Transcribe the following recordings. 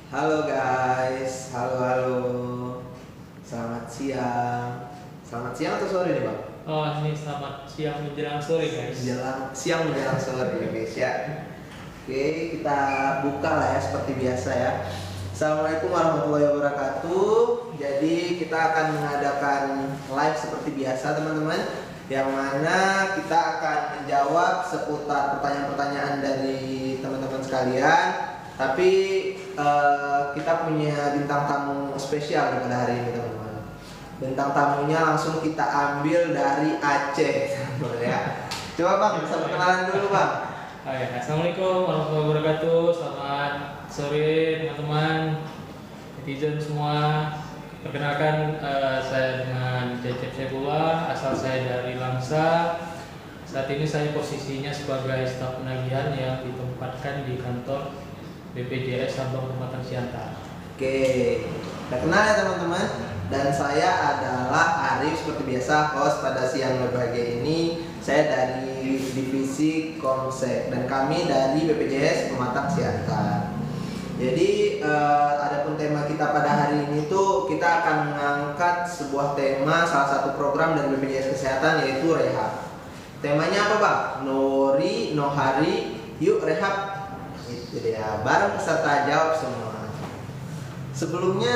Halo guys, halo. Selamat siang. Selamat siang atau sore nih bang? Oh, ini selamat siang menjelang sore guys. Siang menjelang sore guys ya. Oke, kita buka lah ya seperti biasa ya. Assalamualaikum warahmatullahi wabarakatuh. Jadi kita akan mengadakan live seperti biasa teman-teman, yang mana kita akan menjawab seputar pertanyaan-pertanyaan dari teman-teman sekalian. Tapi kita punya bintang tamu spesial pada hari ini teman-teman. Bintang tamunya langsung kita ambil dari Aceh ya. Coba bang, bisa perkenalan dulu bang. Assalamualaikum warahmatullahi wabarakatuh. Selamat sore teman-teman, netizen semua. Perkenalkan, saya dengan Cecep Saifullah, asal saya dari Langsa. Saat ini saya posisinya sebagai staf penagihan yang ditempatkan di kantor BPJS Sabang Kecamatan Siantar. Oke, udah kenal ya teman-teman. Dan saya adalah Arif, seperti biasa host pada siang berbahagia ini. Saya dari divisi Komsek dan kami dari BPJS Pematang Siantar. Jadi adapun tema kita pada hari ini tuh kita akan mengangkat sebuah tema salah satu program dari BPJS Kesehatan, yaitu rehab. Temanya apa bang? Nori, Nohari, yuk rehab. Itu dia, bareng peserta jawab semua. Sebelumnya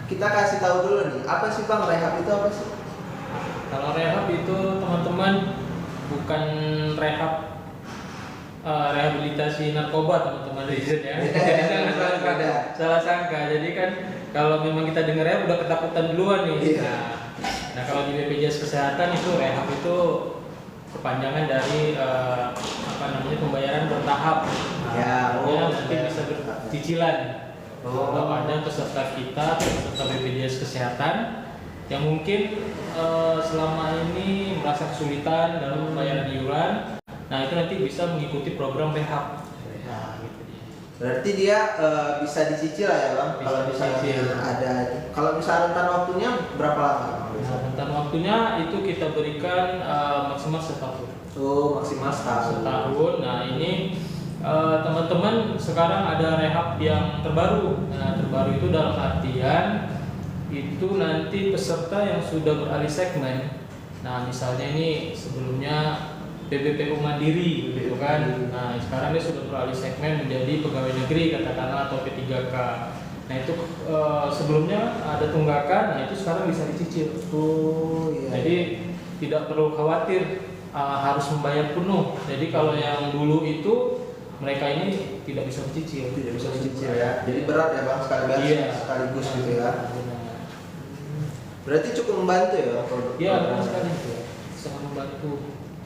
kita kasih tahu dulu nih, apa sih bang rehab itu apa sih? Kalau rehab itu teman-teman bukan rehab rehabilitasi narkoba teman-teman netizen ya. Jadi jangan salah sangka. Jadi kan kalau memang kita dengar rehab udah ketakutan duluan nih. Nah kalau di BPJS Kesehatan itu rehab itu kepanjangan dari pembayaran bertahap. Nanti bisa bercicilan. Ada peserta kita, peserta BPJS Kesehatan yang mungkin selama ini merasa kesulitan dalam pembayaran iuran. Nah itu nanti bisa mengikuti program rehab. Nah, gitu. Berarti dia bisa dicicil lah ya bang. Bisa dicicil. Kalau misalnya rentan waktunya berapa lama? Nah, rentan waktunya itu kita berikan maksimal setahun. Oh, maksimal setahun. Nah ini teman-teman sekarang ada rehab yang terbaru. Nah terbaru itu dalam artian itu nanti peserta yang sudah beralih segmen. Nah misalnya ini sebelumnya PBPU Mandiri gitu kan. Nah sekarang dia sudah beralih segmen menjadi pegawai negeri katakanlah atau P3K. Nah itu sebelumnya ada tunggakan, nah itu sekarang bisa dicicil. Jadi tidak perlu khawatir harus membayar penuh. Jadi kalau yang dulu itu mereka ini tidak bisa dicicil. Tidak bisa dicicil ya. Jadi berat ya bang sekaligus gitu ya. Berarti cukup membantu ya bang produk. Iya benar sekali, sangat membantu.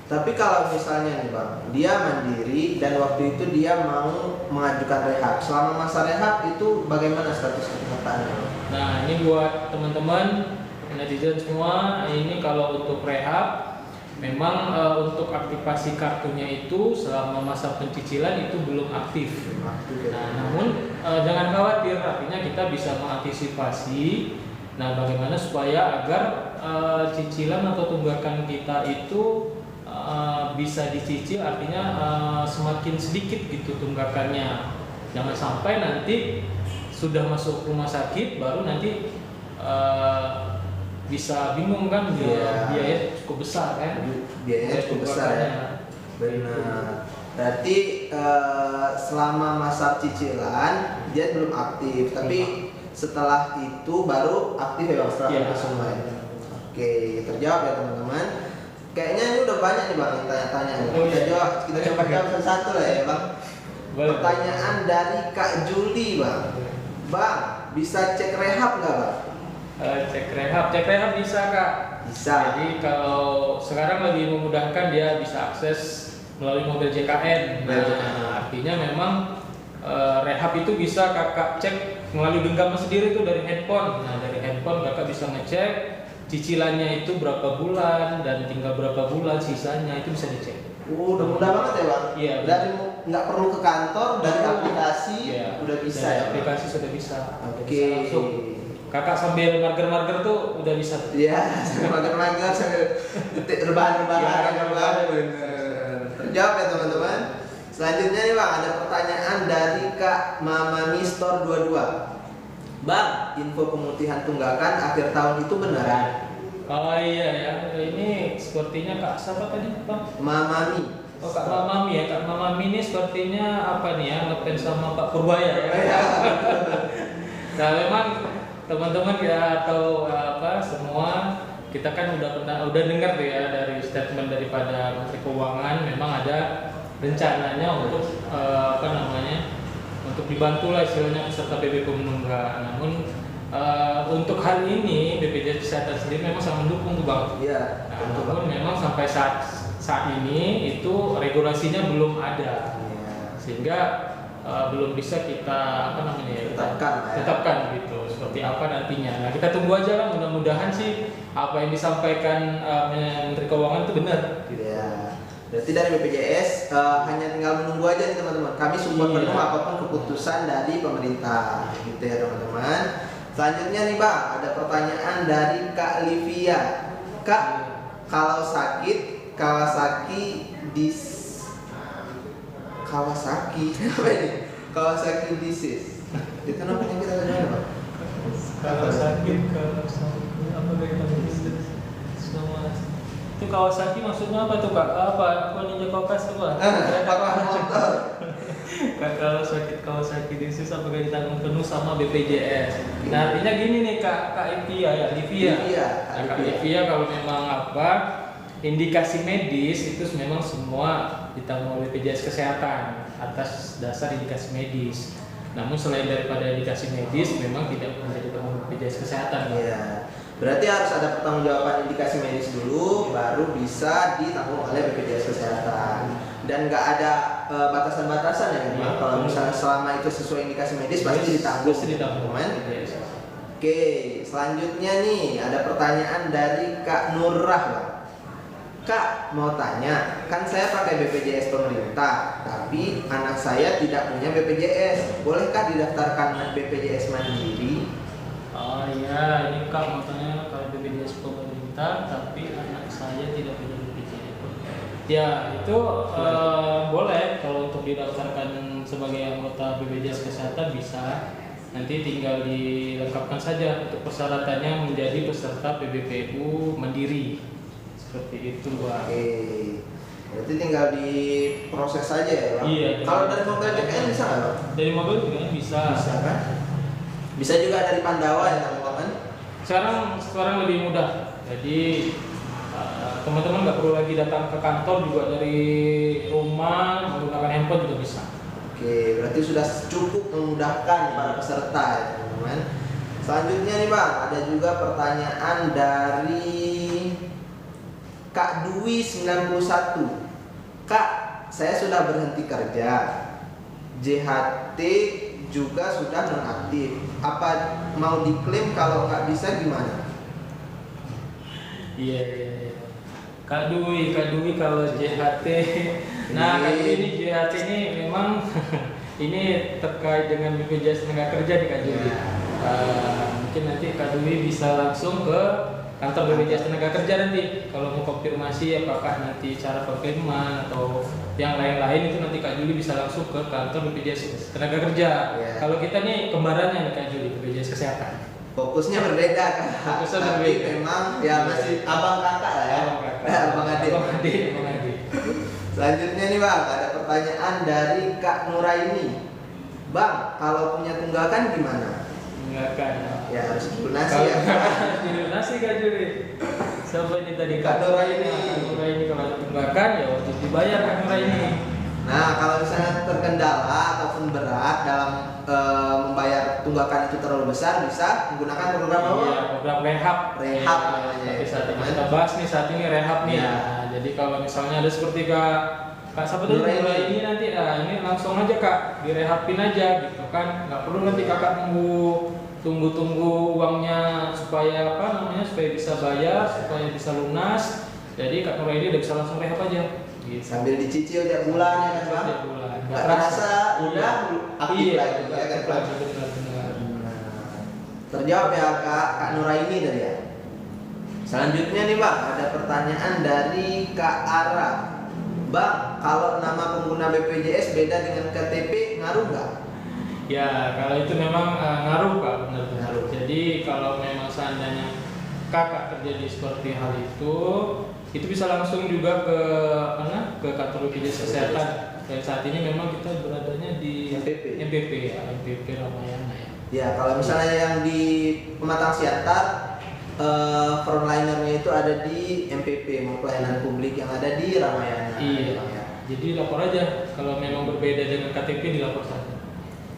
Tapi kalau misalnya nih bang, dia mandiri dan waktu itu dia mau mengajukan rehab. Selama masa rehab itu bagaimana status kesehatannya? Nah ini buat teman-teman netizen semua, ini kalau untuk rehab memang untuk aktivasi kartunya itu selama masa pencicilan itu belum aktif. Nah namun jangan khawatir, artinya kita bisa mengantisipasi. Nah bagaimana supaya agar cicilan atau tunggakan kita itu bisa dicicil, artinya semakin sedikit gitu tunggakannya. Jangan sampai nanti sudah masuk rumah sakit baru nanti bisa bingung kan, biaya cukup besar kan? Biayanya cukup besar ya. Benar. Berarti selama masa cicilan dia belum aktif, tapi setelah itu baru aktif ya bang, setelah itu semua ya. Oke, terjawab ya teman-teman. Kayaknya ini udah banyak nih bang yang tanya-tanya. Kita coba jawab satu-satu lah ya bang. Pertanyaan dari Kak Juli bang. Bang, bisa cek rehab nggak bang? Cek rehab bisa kak. Bisa. Jadi kalau sekarang lebih memudahkan, dia bisa akses melalui mobil JKN. Nah, artinya memang rehab itu bisa kakak cek melalui genggaman sendiri tuh dari handphone. Nah dari handphone kakak bisa ngecek cicilannya itu berapa bulan dan tinggal berapa bulan sisanya, itu bisa dicek. Udah mudah banget ya bang. Iya. Dari nggak perlu ke kantor, dari aplikasi udah bisa ya. Aplikasi sudah bisa. Oke. Kakak sambil marger tuh udah bisa. Iya, sambil marger sambil rebahan. Terjawab ya teman-teman. Selanjutnya nih Bang, ada pertanyaan dari Kak Mama Mistor 22. Bang, info pemutihan tunggakan akhir tahun itu benar? Oh iya ya, ini sepertinya Kak siapa tadi Bang? Mama Mi. Oh Kak Mamami ya, Kak Mamami ini sepertinya apa nih ya, ngefans sama Pak Purbaya ya. Nah memang teman-teman ya atau apa semua kita kan udah dengar tuh ya dari statement daripada Menteri Keuangan, memang ada rencananya untuk untuk dibantu lah istilahnya peserta BPJS menunggak. Namun untuk hal ini BPJS Kesehatan sendiri memang sangat mendukung tuh Bang. Iya. Nah, namun memang sampai saat ini itu regulasinya belum ada, sehingga belum bisa kita tetapkan gitu seperti apa nantinya. Nah kita tunggu aja lah, mudah-mudahan sih apa yang disampaikan Menteri Keuangan itu benar. Ya. Berarti dari BPJS hanya tinggal menunggu aja nih teman-teman. Kami support penuh apapun keputusan dari pemerintah, gitu ya teman-teman. Selanjutnya nih Bang, ada pertanyaan dari Kak Livia. Kak, kalau sakit Kawasaki Kawasaki disease. Itu namanya kita dengar Bang. Kawasaki apa disease? Itu Kawasaki maksudnya apa tuh Kak? Apa Ninja Kokas tuh Pak? motor. Kawasaki disease apakah ditanggung penuh sama BPJS? Nah artinya gini nih Kak Livia. Nah, Kak Livia kalau memang indikasi medis itu memang semua ditanggung oleh BPJS Kesehatan atas dasar indikasi medis. Namun selain daripada indikasi medis memang tidak menjadi tanggung BPJS Kesehatan. Iya. Berarti harus ada pertanggungjawaban indikasi medis dulu, baru bisa ditanggung oleh BPJS Kesehatan. Dan nggak ada batasan-batasan ya, memang. Kalau misalnya selama itu sesuai indikasi medis pasti ditanggung. Oke, selanjutnya nih ada pertanyaan dari Kak Nurrah, Bang. Kak, mau tanya, kan saya pakai BPJS pemerintah, tapi anak saya tidak punya BPJS. Bolehkah didaftarkan BPJS Mandiri? Oh iya, ini Kak mau tanya kalau BPJS pemerintah, tapi anak saya tidak punya BPJS. Ya, itu boleh kalau untuk didaftarkan sebagai anggota BPJS Kesehatan bisa. Nanti tinggal dilengkapkan saja untuk persyaratannya menjadi peserta PBPU Mandiri. Seperti itu Bang. Oke, berarti tinggal diproses saja ya Bang? Iya. Kalau dari mobil JKN bisa nggak Bang? Dari mobil juga bisa. Bisa kan? Bisa juga dari Pandawa ya teman-teman? Sekarang lebih mudah. Jadi teman-teman nggak perlu lagi datang ke kantor, juga dari rumah menggunakan handphone juga bisa. Oke, berarti sudah cukup memudahkan para peserta ya teman-teman. Selanjutnya nih Bang, ada juga pertanyaan dari Kak Dwi 91. Kak, saya sudah berhenti kerja. JHT juga sudah nonaktif. Apa mau diklaim, kalau nggak bisa gimana? Iya. Kak Dwi kalau JHT. Nah, Kak Dwi ini JHT ini memang ini terkait dengan BPJS Tenaga Kerja di Kak Dwi. Mungkin nanti Kak Dwi bisa langsung ke kantor BPJS Tenaga Kerja nanti kalau mau konfirmasi apakah nanti cara pengiriman atau yang lain-lain, itu nanti Kak Juli bisa langsung ke kantor BPJS Tenaga Kerja. Kalau kita nih kembarannya nih Kak Juli, BPJS Kesehatan. Fokusnya berbeda Kak. Tapi memang ya masih abang kakak lah ya. Abang adik. Selanjutnya nih Bang, ada pertanyaan dari Kak Nuraini. Bang, kalau punya tunggakan gimana? Ya harus dilunasi ya. Dilunasi Kak Juli. Siapa ini tadi? Kak Nuraini. Nuraini kalau ada tunggakan ya wajib dibayar Kak Nuraini. Nah, kalau misalnya terkendala ataupun berat dalam membayar tunggakan itu terlalu besar, bisa menggunakan program apa? Iya, program rehab. Rehab namanya. Tapi saat ini kita bahas nih, saat ini rehab nih. Ya. Nah, jadi kalau misalnya ada seperti Kak siapa tadi ini nanti, ini langsung aja Kak direhabin aja gitu kan, nggak perlu nanti Kakak tunggu uangnya supaya supaya bisa bayar, supaya bisa lunas. Jadi Kak Nuraini udah bisa langsung rehab aja. Gitu. Sambil dicicil tiap bulan ya kan Bang? Nggak terasa udah aktif lagi ya kan Bang? Terjawab ya Kak Nuraini tadi ya. Selanjutnya nih Bang, ada pertanyaan dari Kak Ara. Bang, kalau nama pengguna BPJS beda dengan KTP ngaruh nggak? Ya, kalau itu memang ngaruh Pak, benar. Ngaruh. Jadi kalau memang seandainya kakak terjadi seperti hal itu bisa langsung juga ke mana? Ke kantor BPJS Kesehatan. Dan saat ini memang kita beradanya di MPP ya, MPP Ramayana ya. Ya, kalau misalnya yang di Pematang Siantar, frontlinernya itu ada di MPP, pelayanan publik yang ada di Ramayana. Iya. Jadi lapor aja kalau memang berbeda dengan KTP dilapor saja.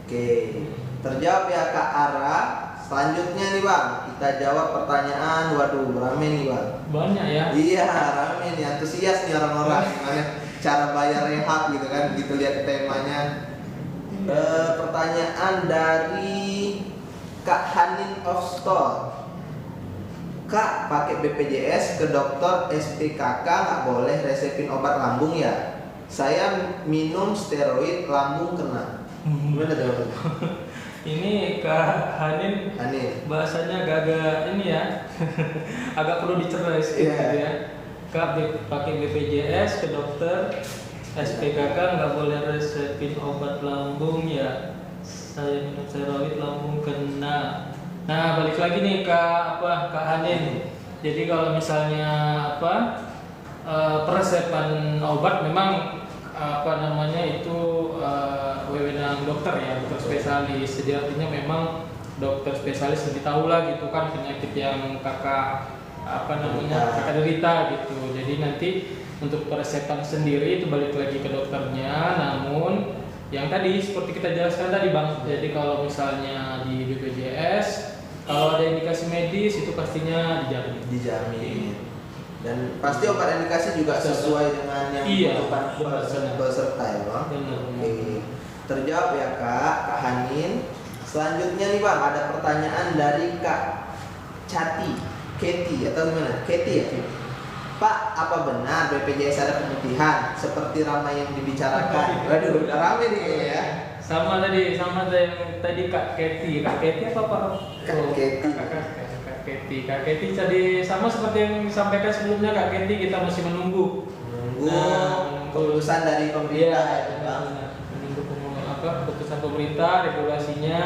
Oke, terjawab ya Kak Ara. Selanjutnya nih Bang, kita jawab pertanyaan. Waduh, rame nih Bang. Banyak ya. Iya, rame nih, antusias nih orang-orang. Gimana cara bayar rehab gitu kan, gitu lihat temanya. Pertanyaan dari Kak Hanin of Store. Kak, pakai BPJS ke dokter SPKK nggak boleh resepin obat lambung ya? Saya minum steroid lambung kena. Gimana tuh? Ini Kak Hanin bahasanya agak ini ya. Agak perlu dicerai sedikit gitu ya. Kak pakai BPJS ke dokter SPKK nggak boleh resepin obat lambung ya. Saya minum steroid lambung kena. Nah, balik lagi nih Kak Hanin. Jadi kalau misalnya peresepan obat memang itu wewenang dokter ya, dokter spesialis. Jadi artinya memang dokter spesialis lebih tahu lah gitu kan penyakit yang kakak derita gitu. Jadi nanti untuk peresepan sendiri itu balik lagi ke dokternya. Namun yang tadi seperti kita jelaskan tadi Bang, jadi kalau misalnya di BPJS kalau ada indikasi medis itu pastinya dijamin. Dan pasti obat indikasi juga sesuai dengan yang peserta ya Bang. Oke. Terjawab ya Kak Hanin. Selanjutnya nih Bang, ada pertanyaan dari Kak Katy atau gimana? Katy ya? Pak, apa benar BPJS ada pemutihan seperti ramai yang dibicarakan? Waduh, udah rame nih kayaknya ya. Sama tadi Kak Katy. Kak Katy apa Pak? Kak Katy tadi sama seperti yang disampaikan sebelumnya Kak Katy, kita masih menunggu keputusan dari pemerintah ya Bang. Menunggu keputusan pemerintah, regulasinya.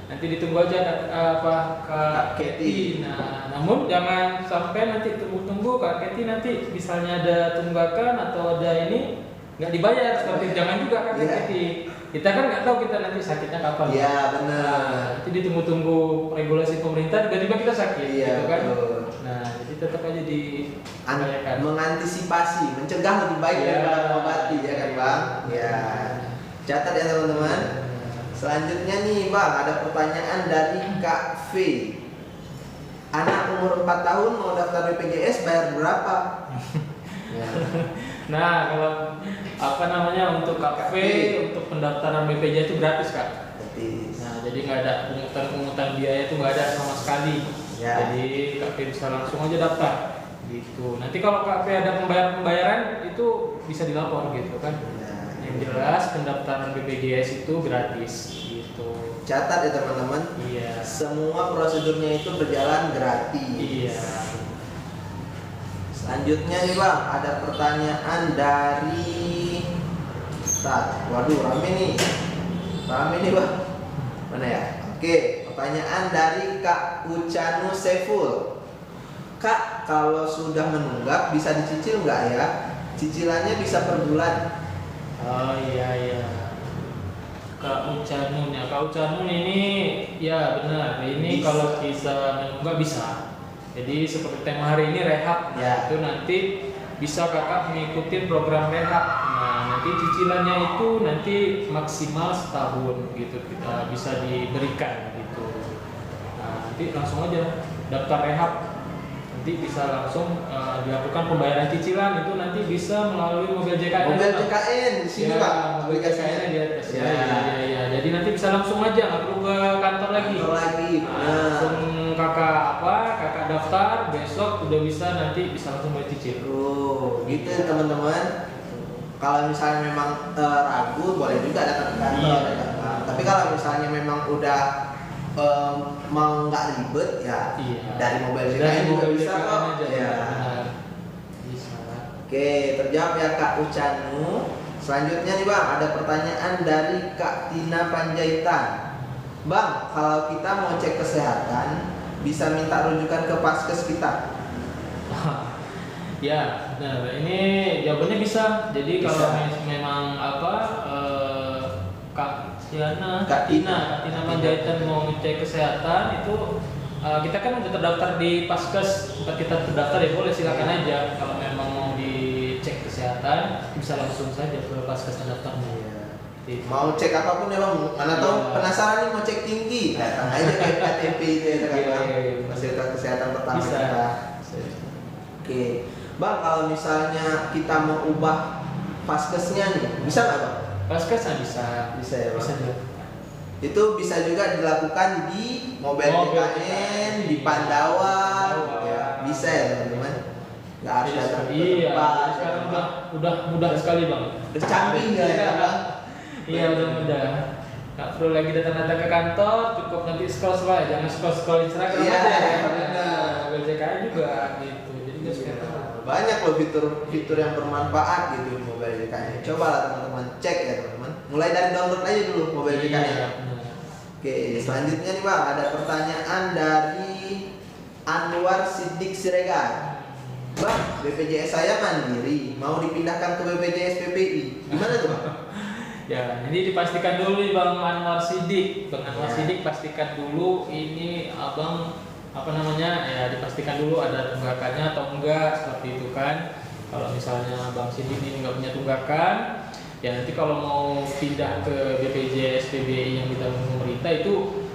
Nanti ditunggu aja Kak Katy. Nah, namun jangan sampai nanti tunggu Kak Katy nanti misalnya ada tunggakan atau ada ini nggak dibayar seperti jangan juga Kak Katy. Kita kan nggak tahu kita nanti sakitnya kapan. Iya benar. Nanti ditunggu regulasi pemerintah tiba-tiba kita sakit, gitu kan? Betul. Nah, jadi tetap aja dibayarkan. Mengantisipasi, mencegah lebih baik daripada mengobati ya kan Bang? Ya. Catat ya teman-teman. Selanjutnya nih Bang, ada pertanyaan dari Kak V. Anak umur 4 tahun mau daftar BPJS bayar berapa? Nah, kalau untuk KP untuk pendaftaran BPJS itu gratis Kak. Gratis. Nah, jadi nggak ada pungutan biaya itu nggak ada sama sekali. Ya. Jadi KP bisa langsung aja daftar gitu. Nanti kalau KP ada pembayaran itu bisa dilapor gitu kan. Yang jelas pendaftaran BPJS itu gratis gitu. Catat ya teman-teman. Iya. Semua prosedurnya itu berjalan gratis. Iya. Selanjutnya nih Bang, ada pertanyaan dari waduh rame nih Bang. Mana ya? Oke, pertanyaan dari Kak Ucanu Seful. Kak, kalau sudah menunggak bisa dicicil nggak ya? Cicilannya bisa per bulan. Oh iya. Kak Ucanun ini ya benar. Ini bisa. Kalau bisa menunggak bisa. Jadi seperti tema hari ini rehab, ya. Itu nanti bisa kakak mengikuti program rehab. Nah nanti cicilannya itu nanti maksimal setahun gitu kita bisa diberikan gitu. Nah nanti langsung aja daftar rehab. Nanti bisa langsung dilakukan pembayaran cicilan itu nanti bisa melalui mobil JKN. Mobil JKN di sini ya, Pak. Mobil JKN di atas. Ya. Jadi nanti bisa langsung aja nggak perlu ke kantor lagi. Langsung kakak daftar besok udah bisa nanti bisa langsung bayar cicil. Gitu ya teman-teman. Kalau misalnya memang ragu boleh juga datang ke kantor. Iya. Tapi kalau misalnya memang udah mau nggak ribet ya dari mobil JKN juga bisa kok. Aja, ya. Bisa. Oke, terjawab ya Kak Ucanu. Selanjutnya nih Bang, ada pertanyaan dari Kak Tina Panjaitan. Bang, kalau kita mau cek kesehatan, bisa minta rujukan ke Paskes kita? Ya, nah ini jawabannya bisa. Jadi Bisa. kalau memang apa Kak Tina Panjaitan mau ngecek kesehatan itu kita kan udah terdaftar di Paskes. Tempat kita terdaftar ya boleh silakan aja. Kalau memang mau dicek kesehatan bisa langsung saja ke Paskes terdaftarnya. Gitu. Mau cek apapun ya Bang, mana tahu Iya. penasaran nih mau cek tinggi, datang aja ke KTP itu ya kan Bang. Iya. Fasilitas kesehatan pertama Bisa. kita. Oke, Bang, kalau misalnya kita mau ubah Paskesnya nih, bisa nggak Bang? Paskes bisa. Bisa ya Bang. Bisa juga. Itu bisa juga dilakukan di Mobile JKN, di Pandawa, ya, bisa ya teman-teman. Nggak harus datang ke Iya, tempat. sekarang udah mudah sekali Bang. Udah canggih nggak ya Bang? Iya udah mudah. Nggak perlu lagi datang-datang ke kantor, cukup nanti scroll aja, jangan scroll Instagram Iya, aja ya. benar. Mobile JKN juga gitu. Jadi nggak Iya, sekarang. banyak loh fitur yang bermanfaat gitu di Mobile JKN. Coba lah teman-teman cek ya teman-teman. Mulai dari download aja dulu Mobile JKN. Iya, benar. Oke, selanjutnya nih Bang, ada pertanyaan dari Anwar Siddiq Siregar. Bang, BPJS saya mandiri, mau dipindahkan ke BPJS PPI. Gimana tuh Bang? Ya, jadi dipastikan dulu nih Bang Anwar Siddiq. Bang Anwar Ya. Siddiq pastikan dulu ini Abang apa namanya? Ya dipastikan dulu ada tunggakannya atau enggak seperti itu kan. Kalau misalnya Bang Siddiq ini nggak punya tunggakan, ya nanti kalau mau pindah ke BPJS PBI yang ditanggung pemerintah itu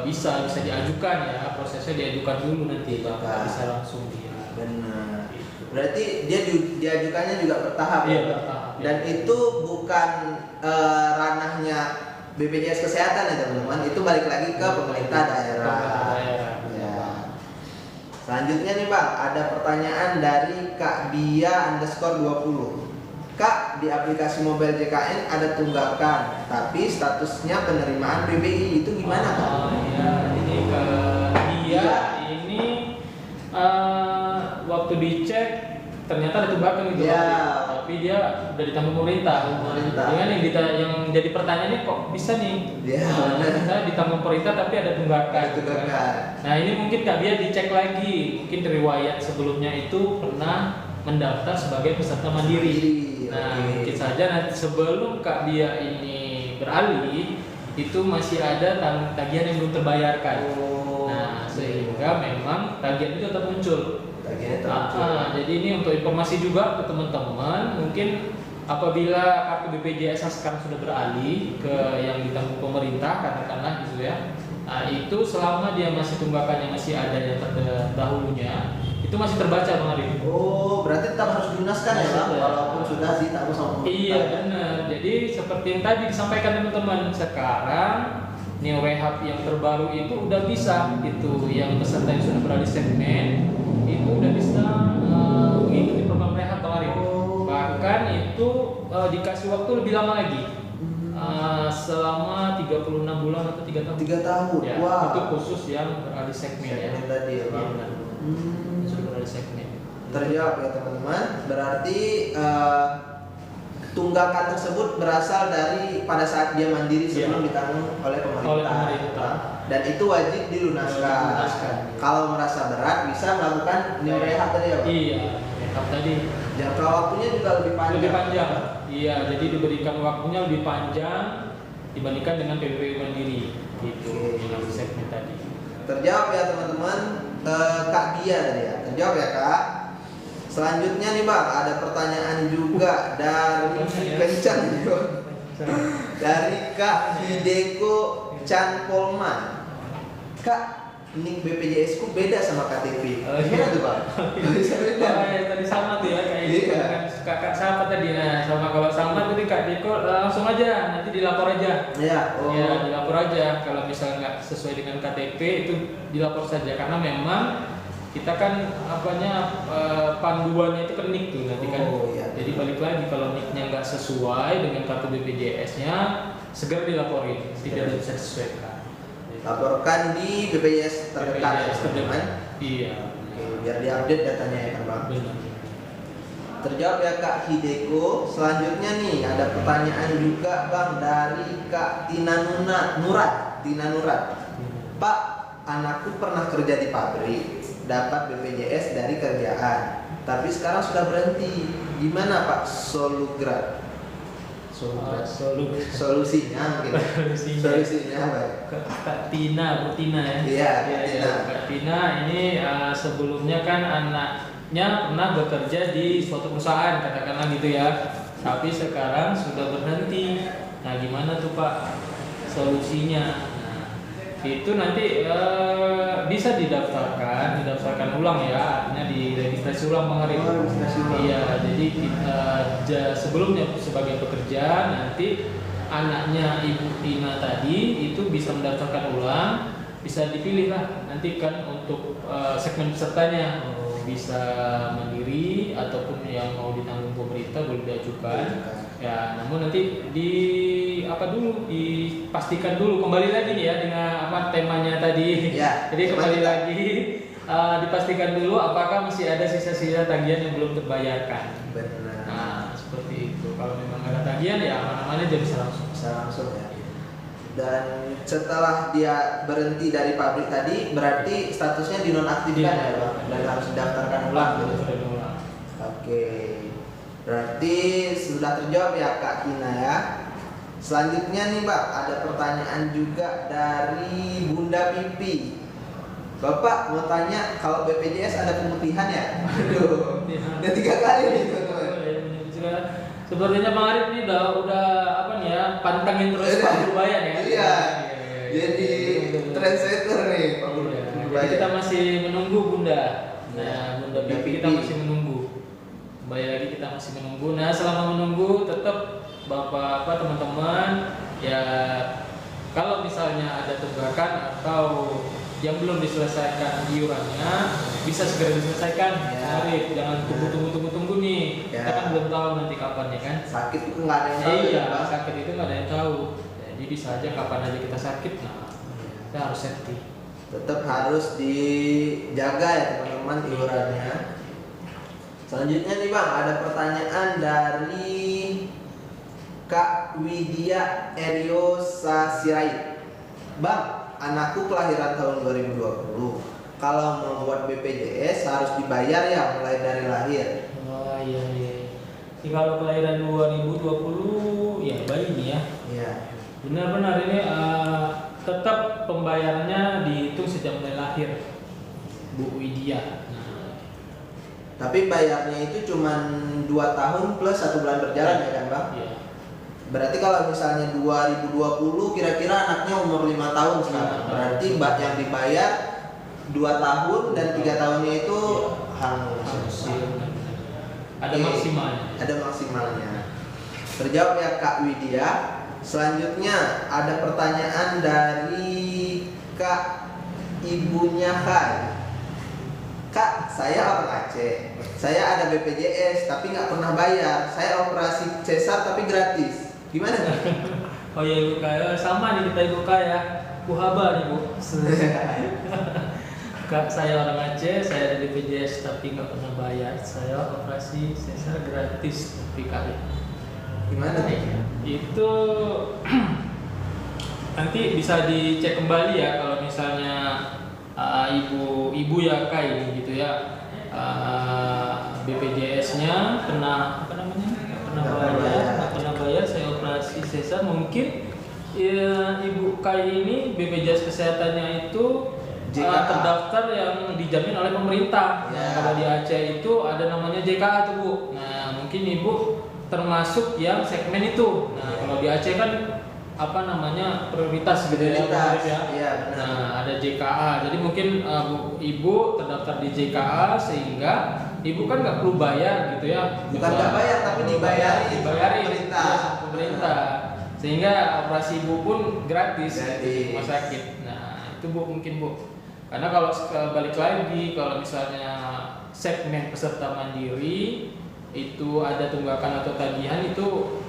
bisa diajukan ya, prosesnya diajukan dulu nanti Bang, nggak bisa langsung dia. Benar. Berarti dia diajukannya juga bertahap. Iya, ya? bertahap, ya. Dan itu bukan ranahnya BPJS Kesehatan ya teman-teman, itu balik lagi ke pemerintah daerah. Pemerintah daerah. Ya. Selanjutnya nih Bang, ada pertanyaan dari Kak Bia _20. Kak, di aplikasi Mobile JKN ada tunggakan, tapi statusnya penerimaan PBI itu gimana Kak? Ya, ini ke dia ini waktu dicek ternyata ada tunggakan gitu. Iya. Tapi dia udah ditanggung pemerintah. Pemerintah. Dengan yang jadi pertanyaannya kok bisa nih? Iya, benar. Misalnya ditanggung pemerintah tapi ada tunggakan. Ada tunggakan. Nah ini mungkin Kak Bia dicek lagi. Mungkin riwayat sebelumnya itu pernah mendaftar sebagai peserta mandiri. Nah, oke. mungkin saja nanti sebelum Kak Bia ini beralih itu masih ada tagihan yang belum terbayarkan. Oh. Nah, sehingga memang tagihan itu tetap muncul. Tagihannya termuncul. Jadi ini untuk informasi juga ke teman-teman, mungkin apabila kartu BPJS sekarang sudah beralih ke yang ditanggung pemerintah, katakanlah gitu ya. Nah, itu selama dia masih tunggakannya masih ada yang terdahulunya, itu masih terbaca Bang Arif. Oh, berarti tetap harus dilunaskan ya Bang, Sudah. walaupun sudah ditanggung sama pemerintah. Iya benar. Jadi seperti yang tadi disampaikan teman-teman, sekarang New Rehab yang terbaru itu udah bisa itu yang peserta yang sudah beralih segmen itu udah bisa mengikuti program rehab Bang Arif. Bahkan itu dikasih waktu lebih lama lagi. Selama 36 bulan atau 3 tahun. 3 tahun. Ya, Wah. itu khusus yang beralih segmen ya. Segmen tadi ya Bang. Iya, benar. Yang sudah beralih segmen. Terjawab ya teman-teman. Berarti tunggakan tersebut berasal dari pada saat dia mandiri sebelum Iya. ditanggung oleh pemerintah. Oleh pemerintah. Dan itu wajib dilunaskan. Dilunaskan. Kalau merasa berat bisa melakukan new rehab tadi ya Bang. Iya, rehab tadi. Jangka waktunya juga lebih panjang. Lebih panjang. Iya, jadi diberikan waktunya lebih panjang dibandingkan dengan PBB mandiri gitu dengan segmen tadi. Terjawab ya teman-teman. Kak Dia tadi ya. Terjawab ya Kak. Selanjutnya nih Bang, ada pertanyaan juga dari kencang nih Bang. Dari Kak Hideko Chan Polman. Kak, nik BPJS ku beda sama KTP. Oh, iya. Gimana tuh Bang? Bisa beda. Tadi sama tuh ya kayak Iya. gitu kan kakak siapa tadi nah sama kalau sama tadi Kak Diko langsung aja nanti dilapor aja. Iya. Oh. Ya dilapor aja kalau misalnya nggak sesuai dengan KTP itu dilapor saja karena memang kita kan panduannya itu kan NIK tuh nanti kan. Oh, iya. Jadi balik lagi kalau NIK-nya nggak sesuai dengan kartu BPJS-nya segera dilaporin tidak bisa disesuaikan. Laporkan di BPJS terdekat ya BPJS teman-teman. Iya. Oke, biar diupdate datanya ya kan Bang. Benar. terjawab ya Kak Hideko. Selanjutnya nih ada pertanyaan juga Bang dari Kak Tina Nurat. Pak, anakku pernah kerja di pabrik, dapat BPJS dari kerjaan, tapi sekarang sudah berhenti. Gimana Pak solusinya mungkin? Solusinya Pak. Kak Tina, Bu Tina ya. Iya, Kak Tina ini sebelumnya kan anaknya pernah bekerja di suatu perusahaan, katakanlah gitu ya. Tapi sekarang sudah berhenti. Nah, gimana tuh Pak solusinya? Nah, itu nanti bisa didaftarkan ulang ya, artinya diregistrasi ulang Bang Arif. Iya, jadi sebelumnya sebagai pekerja, nanti anaknya Ibu Tina tadi itu bisa mendaftarkan ulang, bisa dipilih lah nanti kan untuk segmen pesertanya, bisa mandiri ataupun yang mau ditanggung pemerintah boleh diajukan. Ya, namun nanti dipastikan dulu, kembali lagi nih ya dengan temanya tadi. Ya, jadi kembali lagi dipastikan dulu apakah masih ada sisa-sisa tagihan yang belum terbayarkan. Benar. Nah, seperti itu. Kalau memang ada tagihan ya aman-aman aja bisa langsung ya. Dan setelah dia berhenti dari pabrik tadi, berarti statusnya dinonaktifkan ya Bang, dan harus didaftarkan ulang. Oke. Berarti sudah terjawab ya Kak Tina ya. Selanjutnya nih Bang, ada pertanyaan juga dari Bunda Pipi. Bapak mau tanya, kalau BPJS ada pemutihan ya? Aduh, udah 3 kali nih teman-teman. Sepertinya Bang Arif ini udah pantangin terus Pak Purbayan ya. Iya. Jadi trendsetter nih Pak Purbayan. Jadi kita masih menunggu Bunda. Nah, Bunda Pipi kita masih menunggu. Kembali lagi kita masih menunggu. Nah, selama menunggu tetap Bapak teman-teman ya, kalau misalnya ada tunggakan atau yang belum diselesaikan iurannya bisa segera diselesaikan. Arif, jangan tunggu nih. Ya. Kita kan belum tahu nanti kapan ya kan. Sakit itu nggak ada yang tahu. Iya, sakit itu nggak ada yang tahu. Jadi bisa aja kapan aja kita sakit. Nah, kita harus safety. Tetap harus dijaga ya teman-teman iurannya. Selanjutnya nih Bang, ada pertanyaan dari Kak Widya Eriosa Sirait. Bang, anakku kelahiran tahun 2020. Kalau membuat BPJS harus dibayar ya mulai dari lahir. Oh iya. Jadi kalau kelahiran 2020 ya bayi nih ya. Iya. Benar-benar ini tetap pembayarannya dihitung sejak mulai lahir, Bu Widya. Tapi bayarnya itu cuma 2 tahun plus 1 bulan berjalan ya kan Bang? Iya. Berarti kalau misalnya 2020 kira-kira anaknya umur 5 tahun sekarang. Berarti yang dibayar 2 tahun dan 3 tahunnya itu hangus. Ada maksimalnya. Ada maksimalnya. Terjawab ya Kak Widya. Selanjutnya ada pertanyaan dari Kak Ibunya Hai. Kak, saya orang Aceh. Saya ada BPJS tapi nggak pernah bayar. Saya operasi sesar tapi gratis. Gimana Kak? Oh iya Ibu Kak, sama nih kita Ibu Kak ya. Kuhaba nih Bu. Kak, saya orang Aceh, saya ada BPJS tapi nggak pernah bayar. Saya operasi sesar gratis tapi Kak. Gimana nih? Itu nanti bisa dicek kembali ya kalau misalnya ibu ya Kak ini gitu ya, BPJS-nya pernah bayar, saya operasi sesar mungkin ya, Ibu Kak ini BPJS kesehatannya itu terdaftar yang dijamin oleh pemerintah. Ya. Nah, kalau di Aceh itu ada namanya JKA tuh Bu. Nah mungkin Ibu termasuk yang segmen itu. Nah kalau di Aceh kan prioritas gitu ya. Iya, benar. Nah ada JKA, jadi mungkin Ibu terdaftar di JKA sehingga Ibu kan nggak perlu bayar gitu ya. Bukan nggak bayar tapi dibayarin pemerintah. Sehingga operasi Ibu pun gratis Gratis. di rumah sakit. Nah itu Bu mungkin Bu. Karena kalau balik lagi kalau misalnya segmen peserta mandiri itu ada tunggakan atau tagihan itu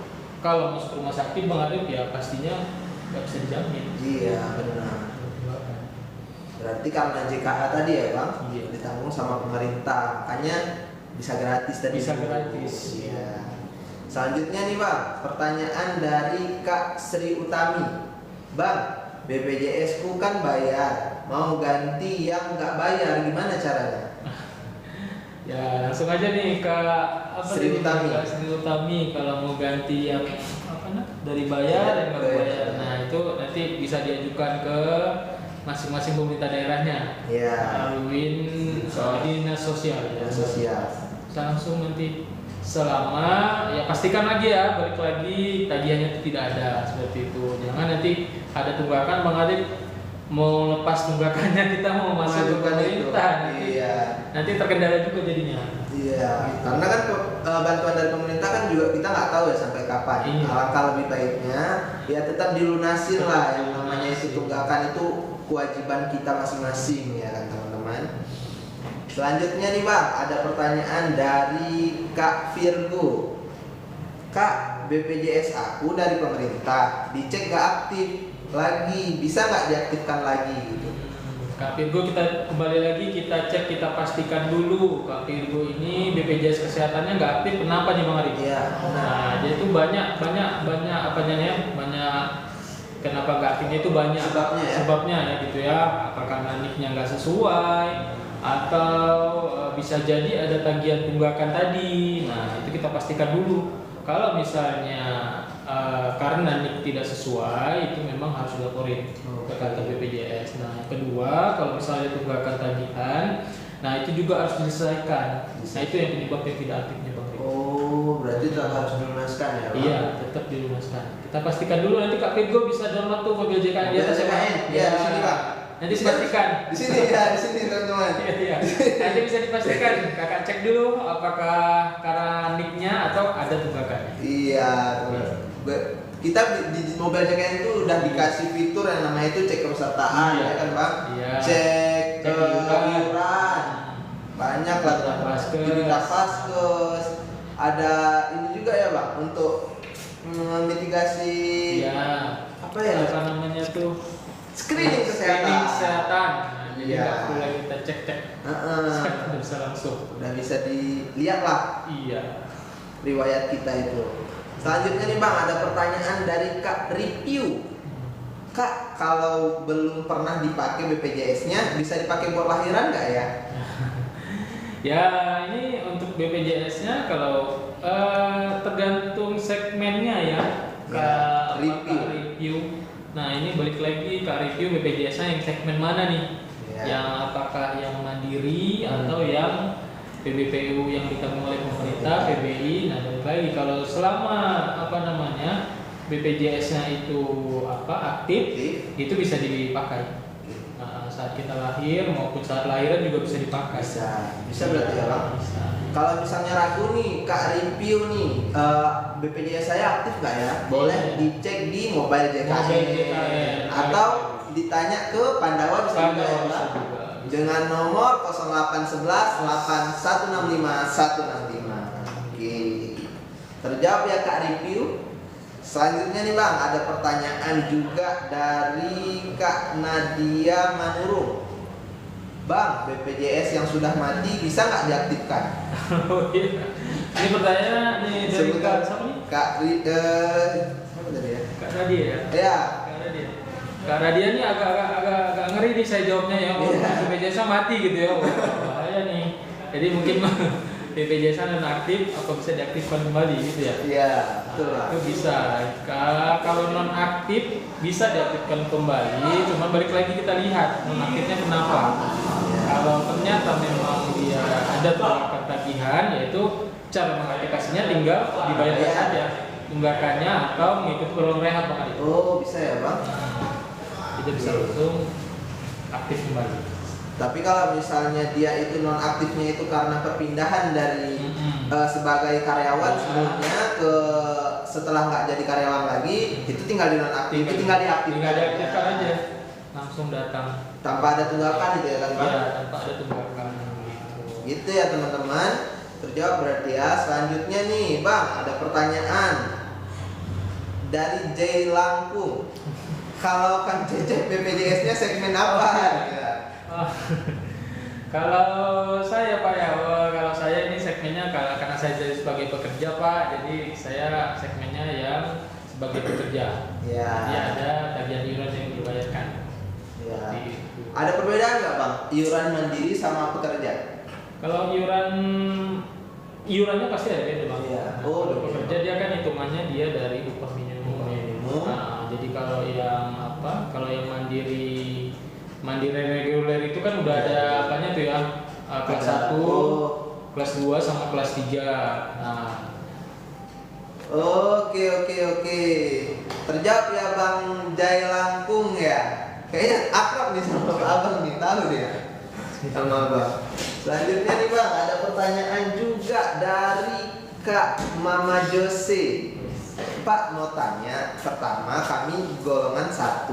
kalau masuk rumah sakit Bang Arif ya pastinya nggak bisa dijamin. Iya benar. Berarti karena JKA tadi ya Bang, Iya. ditanggung sama pemerintah, makanya bisa gratis tadi. Bisa gratis. Iya. Selanjutnya nih Bang, pertanyaan dari Kak Sri Utami. Bang, BPJS ku kan bayar, mau ganti yang nggak bayar, gimana caranya? Ya langsung aja nih Kak Sri Utami. Kak Sri Utami, kalau mau ganti yang dari bayar yang nggak bayar, nah itu nanti bisa diajukan ke masing-masing pemerintah daerahnya. Iya. Melalui dinas sosial. Ya. Sosial. Langsung nanti selama ya pastikan lagi ya, balik lagi tagihannya itu tidak ada seperti itu. Jangan nanti ada tunggakan Bang Adit mau lepas tunggakannya, kita mau masuk ke pemerintah nanti, iya. nanti terkendala juga jadinya. Iya, karena kan bantuan dari pemerintah kan juga kita nggak tahu ya sampai kapan. Iya. Alangkah lebih baiknya ya tetap dilunasin lah, yang namanya itu tunggakan itu kewajiban kita masing-masing ya kan teman-teman. Selanjutnya nih Bang, ada pertanyaan dari Kak Virgo. Kak, BPJS aku dari pemerintah dicek gak aktif lagi, bisa nggak diaktifkan lagi gitu? Kak Virgo, kita kembali lagi, kita cek, kita pastikan dulu Kak Virgo ini BPJS kesehatannya nggak aktif, kenapa nih Bang Arif? Iya. Nah, jadi itu banyak kenapa nggak aktifnya itu banyak sebabnya ya gitu ya. Apakah NIK-nya nggak sesuai atau bisa jadi ada tagihan tunggakan tadi. Nah, itu kita pastikan dulu. Kalau misalnya karena NIK tidak sesuai, itu memang harus dilaporin ke kantor BPJS. Nah, yang kedua, kalau misalnya tunggakan tagihan, nah itu juga harus diselesaikan. Nah, itu yang penyebab yang tidak aktifnya Bang Rik. Oh, berarti tetap harus dilunaskan ya Bang? Iya, tetap dilunaskan. Kita pastikan dulu, nanti Kak Virgo bisa download tuh mobil JKN di atas ya Pak. Iya, di sini Pak. Nanti dipastikan. Di sini ya, di sini teman-teman. Iya. Nanti bisa dipastikan. Kakak cek dulu apakah karena NIK-nya atau ada tunggakannya. Iya, kita di mobil JKN itu udah dikasih fitur yang namanya itu cek kepesertaan ya kan Bang? Iya. Cek iuran. Banyak lah Identitas Paskes. Ada ini juga ya Bang untuk mitigasi apa ya? Apa namanya tuh? Screening kesehatan. Nah, jadi nggak perlu lagi kita cek. Udah bisa langsung. Udah bisa dilihat lah. Iya. Riwayat kita itu. Selanjutnya nih Bang, ada pertanyaan dari Kak Review. Kak, kalau belum pernah dipakai BPJS-nya, bisa dipakai buat lahiran nggak ya? Ya, ini untuk BPJS-nya kalau tergantung segmennya ya. Kak Review. Nah, ini balik lagi Kak Review, BPJS-nya yang segmen mana nih? Yang apakah yang mandiri atau yang PBPU yang ditanggung oleh pemerintah, PBI. Nah, balik lagi kalau selama BPJS-nya itu aktif, itu bisa dipakai. Nah, saat kita lahir maupun saat lahiran juga bisa dipakai. Bisa berarti ya Bang? Bisa. Kalau misalnya ragu nih Kak Review nih, BPJS saya aktif nggak ya? Boleh dicek di Mobile JKN atau ditanya ke Pandawa bisa juga ya Bang? Dengan nomor 0811 8165 165. Oke. Terjawab ya Kak Review. Selanjutnya nih Bang, ada pertanyaan juga dari Kak Nadia Manurung. Bang, BPJS yang sudah mati bisa nggak diaktifkan? Oh iya. Ini pertanyaan nih dari Kak siapa nih? Siapa tadi ya? Kak Nadia ya? Iya. Kak Nadia nih agak ngeri nih saya jawabnya ya. BPJS-nya mati gitu ya. Bahaya nih. Jadi mungkin BPJS-nya non aktif, apa bisa diaktifkan kembali gitu ya? Iya, betul. Itu bisa. Kalau non aktif bisa diaktifkan kembali, cuma balik lagi kita lihat non aktifnya kenapa. Kalau ternyata memang dia ada tunggakan tagihan, yaitu cara mengaplikasinya tinggal dibayarkan saja tunggakannya atau mengikuti program rehab Bang Ali. Oh, bisa ya Bang? Kita bisa langsung aktif kembali. Tapi kalau misalnya dia itu non aktifnya itu karena perpindahan dari sebagai karyawan sebelumnya ke setelah nggak jadi karyawan lagi, itu tinggal di non aktif, tinggal diaktifkan aja, langsung datang tanpa ada tunggakan gitu ya kan Bang? Iya, tanpa ada tunggakan gitu ya teman-teman. Terjawab berarti ya. Selanjutnya nih Bang, ada pertanyaan dari J Langkung. Kalau Kang Cecep BPJS-nya segmen apa? Kalau saya Pak ya, kalau saya ini segmennya bekerja Pak, jadi saya segmennya yang sebagai pekerja. Ya. Jadi ada tagihan iuran yang dibayarkan. Ya. Seperti itu. Ada perbedaan nggak Bang? Iuran mandiri sama pekerja? Kalau iurannya pasti ada beda Bang. Iya. Nah, Oh, kalau iya. pekerja dia kan hitungannya dia dari upah minimum. Nah, jadi kalau yang kalau yang mandiri reguler itu kan udah ada apanya tuh ya? Kelas 1, kelas 2 sama kelas 3. Nah, Oke. Terjawab ya Bang Jai Langkung ya. Kayaknya akrab nih sama Abang nih, tahu dia. Sama Abang. Selanjutnya nih Bang, ada pertanyaan juga dari Kak Mama Jose. Pak mau tanya, pertama kami golongan 1,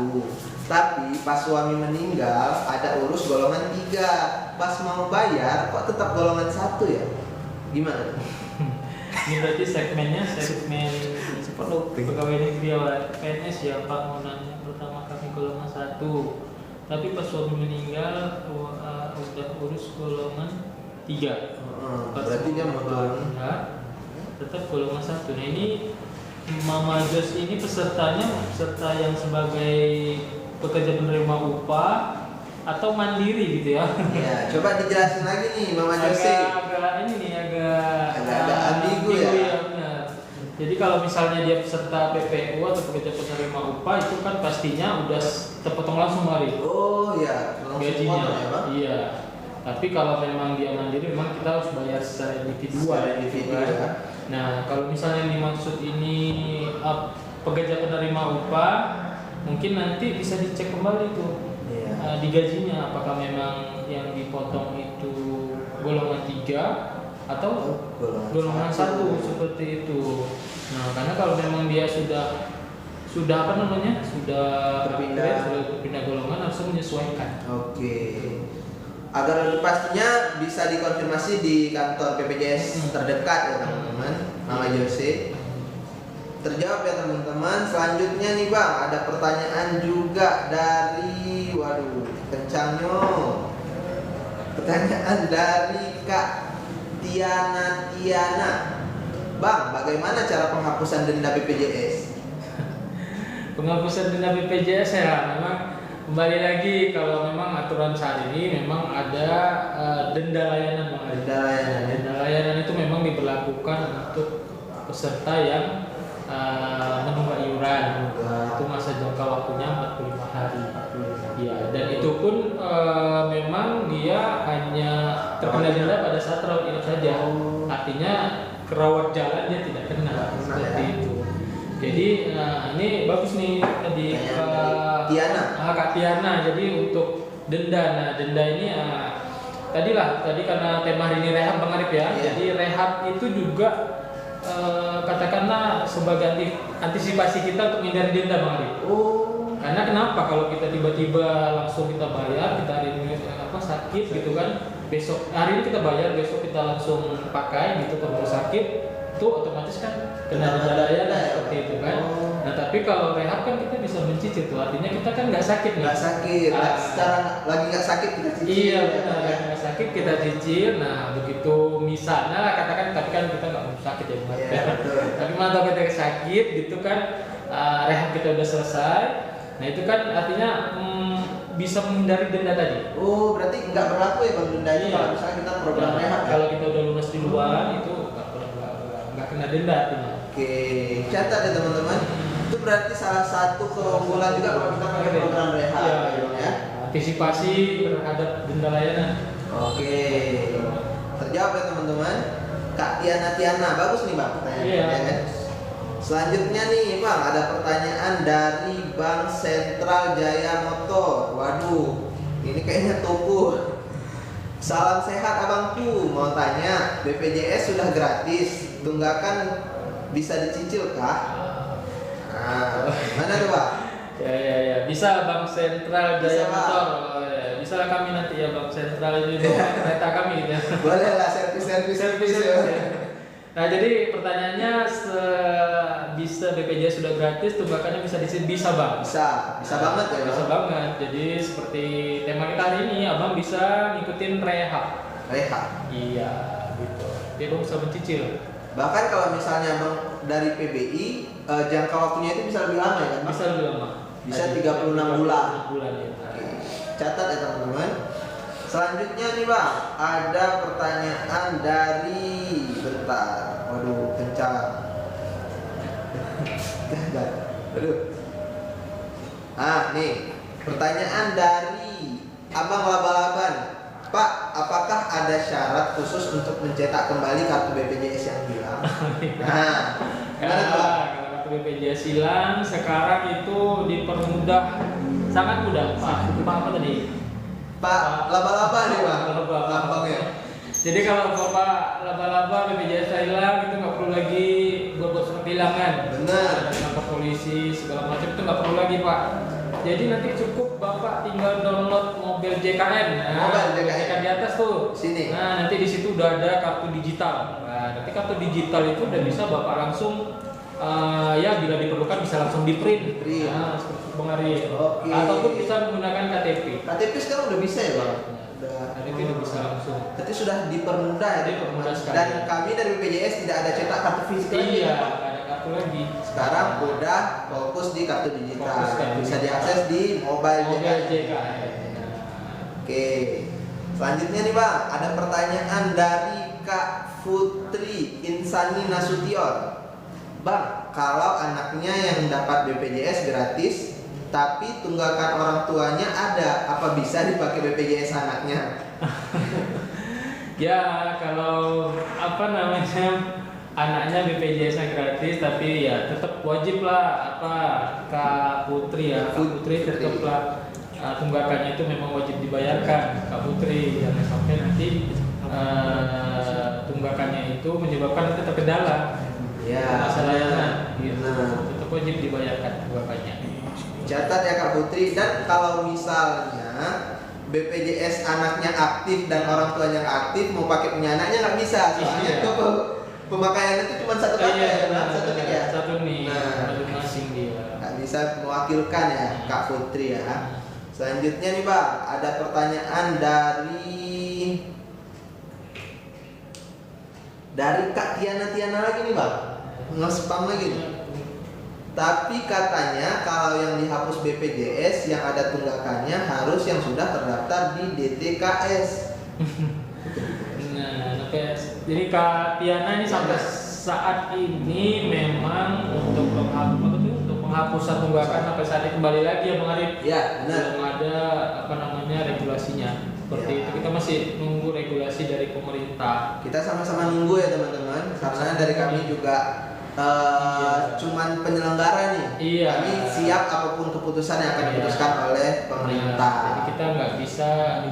tapi pas suami meninggal ada urus golongan 3. Pas mau bayar kok tetap golongan 1 ya? Gimana? ini berarti segmen pegawai negeri awal PNS ya Pak, mau nanya. Pertama kami golongan 1, tapi pas suami meninggal udah urus golongan 3. Berarti dia mau turun. Tetap golongan 1. Nah ini Mama Jos ini pesertanya yang sebagai pekerja penerima upah atau mandiri gitu ya? Ya, coba dijelasin lagi nih Mama Jose. agak ambigu ya. Benar. Jadi kalau misalnya dia peserta PPU atau pekerja penerima upah itu kan pastinya udah terpotong langsung hari. Oh iya, langsung Gajinya. potong ya Bang? Iya. Tapi kalau memang dia mandiri, memang kita harus bayar secara individual. Ya. Nah, kalau misalnya yang dimaksud ini pekerja penerima upah, mungkin nanti bisa dicek kembali tuh di gajinya, apakah memang yang dipotong itu golongan 3 atau golongan 1 seperti itu. Nah, karena kalau memang dia sudah berpindah golongan, harus menyesuaikan. Oke. Agar lebih pastinya bisa dikonfirmasi di kantor BPJS terdekat ya teman-teman. Mama Jose. Terjawab ya teman-teman. Selanjutnya nih Bang, ada pertanyaan juga dari kencangnya. Pertanyaan dari Kak Tiana. Bang, bagaimana cara penghapusan denda BPJS? Penghapusan denda BPJS ya, memang kembali lagi kalau memang aturan saat ini memang ada denda layanan Bang. Denda layanan itu memang diberlakukan untuk peserta yang menunggak iuran. Itu masa jangka waktunya 45 hari. Ya, dan itu pun memang dia hanya terkena denda pada saat rawat inap saja. Artinya kerawat jalan dia tidak kena seperti itu. Jadi ini bagus nih tadi Kak Tiana. Jadi untuk denda, nah denda ini tadi karena tema hari ini rehab Bang Arif ya. Jadi rehab itu juga katakanlah sebagai antisipasi kita untuk menghindari denda Bang Arif. Karena kenapa kalau kita tiba-tiba langsung kita bayar, kita hari ini sakit gitu kan, besok hari ini kita bayar, besok kita langsung pakai gitu kalau sakit, itu otomatis kan kena denda layanan seperti itu kan. Nah tapi kalau rehab kan kita bisa mencicil tuh, artinya kita kan nggak sakit nih. Nggak sakit, secara lagi nggak sakit kita cicil. Iya benar, lagi nggak sakit kita cicil. Nah begitu misalnya lah katakan, tapi kan kita nggak mau sakit ya benar. Iya, tapi mantap kita sakit gitu kan, rehab kita udah selesai. Nah itu kan artinya bisa menghindari denda tadi. Oh berarti nggak berlaku ya Bang denda itu kalau misalnya kita program rehab. Kalau kita udah lunas di luar itu nggak kena denda artinya. Oke, catat ya teman-teman. Itu berarti salah satu keunggulan juga kalau kita pakai program rehab ya. Antisipasi terhadap denda layanan. Oke. Terjawab ya teman-teman. Kak Tiana, bagus nih Bang pertanyaannya kan. Selanjutnya nih Bang, ada pertanyaan dari Bank Sentral Jaya Motor. Waduh, ini kayaknya toko. Salam sehat abangku, mau tanya BPJS sudah gratis, tunggakan bisa dicicil kah? Nah, mana tuh Pak? Ya, bisa Bank Sentral Jaya Motor. Bisa lah kami nanti ya Bank Sentral itu kereta kami gitu ya. Boleh lah servis ya. Nah jadi pertanyaannya bisa BPJS sudah gratis, tunggakannya bisa Bang. Bisa banget ya. Bisa banget. Jadi seperti tema kita hari ini, abang bisa ngikutin rehab. Rehab. Iya, gitu. Dia bisa mencicil. Bahkan kalau misalnya Bang dari PBI, jangka waktunya itu bisa lebih lama ya kan? Bang? Bisa lebih lama. Bisa 36 bulan. 36 bulan ya. Oke. Catat ya teman-teman. Selanjutnya nih Bang, ada pertanyaan dari bentar. Waduh, kencang. Aduh. Nih, pertanyaan dari Abang Laba-Laban. Pak, apakah ada syarat khusus untuk mencetak kembali kartu BPJS yang hilang? Nah, gimana tuh, Bang? Kalau kartu BPJS hilang, sekarang itu dipermudah, sangat mudah. Pak apa tadi? Pak Laba-Laba nih Bang. Laba-laba. Gampang ya. Jadi kalau Bapak laba-laba BPJS hilang itu nggak perlu lagi buat surat kehilangan. Benar. Kantor polisi segala macam itu nggak perlu lagi Pak. Jadi nanti cukup Bapak tinggal download mobil JKN. Mobil JKN di atas tuh. Sini. Nah nanti di situ udah ada kartu digital. Nah nanti kartu digital itu udah bisa Bapak langsung ya bila diperlukan bisa langsung di print. Nah, seperti Bang Ari. Oke. Ataupun bisa menggunakan KTP. KTP sekarang udah bisa ya Bang? KTP udah bisa langsung. Berarti sudah dipermudah ya. Dipermudah sekali. Dan kami dari BPJS tidak ada cetak kartu fisik lagi. Iya, ya, Pak? nggak ada kartu lagi. Sekarang udah fokus di kartu digital. Fokus kan. Bisa diakses di mobile Mobil JKN. JKN. Oke. Selanjutnya nih Bang, ada pertanyaan dari Kak Putri Insani Nasution. Bang, kalau anaknya yang dapat BPJS gratis tapi tunggakan orang tuanya ada, apa bisa dipakai BPJS anaknya? Ya, kalau apa namanya anaknya BPJS gratis tapi ya tetap wajib lah Kak Putri ya. Kak Putri tetaplah tunggakannya itu memang wajib dibayarkan Kak Putri, jangan sampai nanti tunggakannya itu menyebabkan nanti terkendala. Ya, masalahnya gitu. Nah. Tetap wajib dibayarkan tunggakannya. Catat ya Kak Putri. Dan kalau misalnya BPJS anaknya aktif dan orang tuanya aktif, mau pakai punya anaknya nggak bisa. Soalnya itu pemakaiannya itu cuma satu kali ya, satu nih ya. Satu nih, Nah, masing-masing dia. nggak bisa mewakilkan ya Kak Putri ya. Selanjutnya nih Bang, ada pertanyaan dari Kak Tiana lagi nih Bang. Nge-spam lagi nih. Tapi katanya kalau yang dihapus BPJS yang ada tunggakannya harus yang sudah terdaftar di DTKS. Nah, jadi Kak Tiana ini sampai saat ini memang untuk penghapusan tunggakan sampai saat ini kembali lagi ya Bang Arif. Ya, benar. Belum ada regulasinya. Seperti itu kita masih nunggu regulasi dari pemerintah. Kita sama-sama nunggu ya teman-teman. Karena dari kami juga cuman penyelenggara nih. Iya. Kami siap apapun keputusan yang akan diputuskan oleh pemerintah. Jadi kita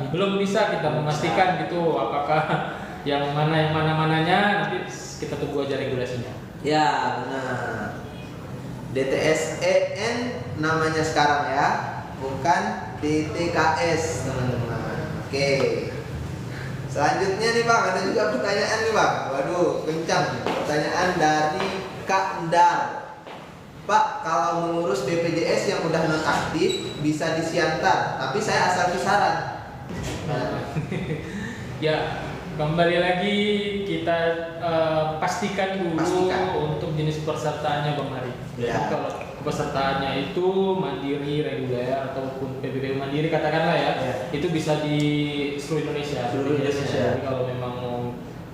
belum bisa kita memastikan gitu apakah yang mananya nanti kita tunggu aja regulasinya. Ya benar. DTSEN namanya sekarang ya, bukan DTKS teman-teman. Oke. Selanjutnya nih Bang, ada juga pertanyaan nih Bang. Waduh, kencang nih. Pertanyaan dari Kak Ndar. Pak, kalau mengurus BPJS yang udah nonaktif bisa di Siantar, tapi saya asal kisaran. Ya, kembali lagi kita pastikan dulu untuk jenis pesertaannya Bang Hari. Ya. Jadi kalau pesertaannya itu mandiri, reguler ataupun PBB mandiri katakanlah ya, itu bisa di seluruh Indonesia. Jadi kalau memang mau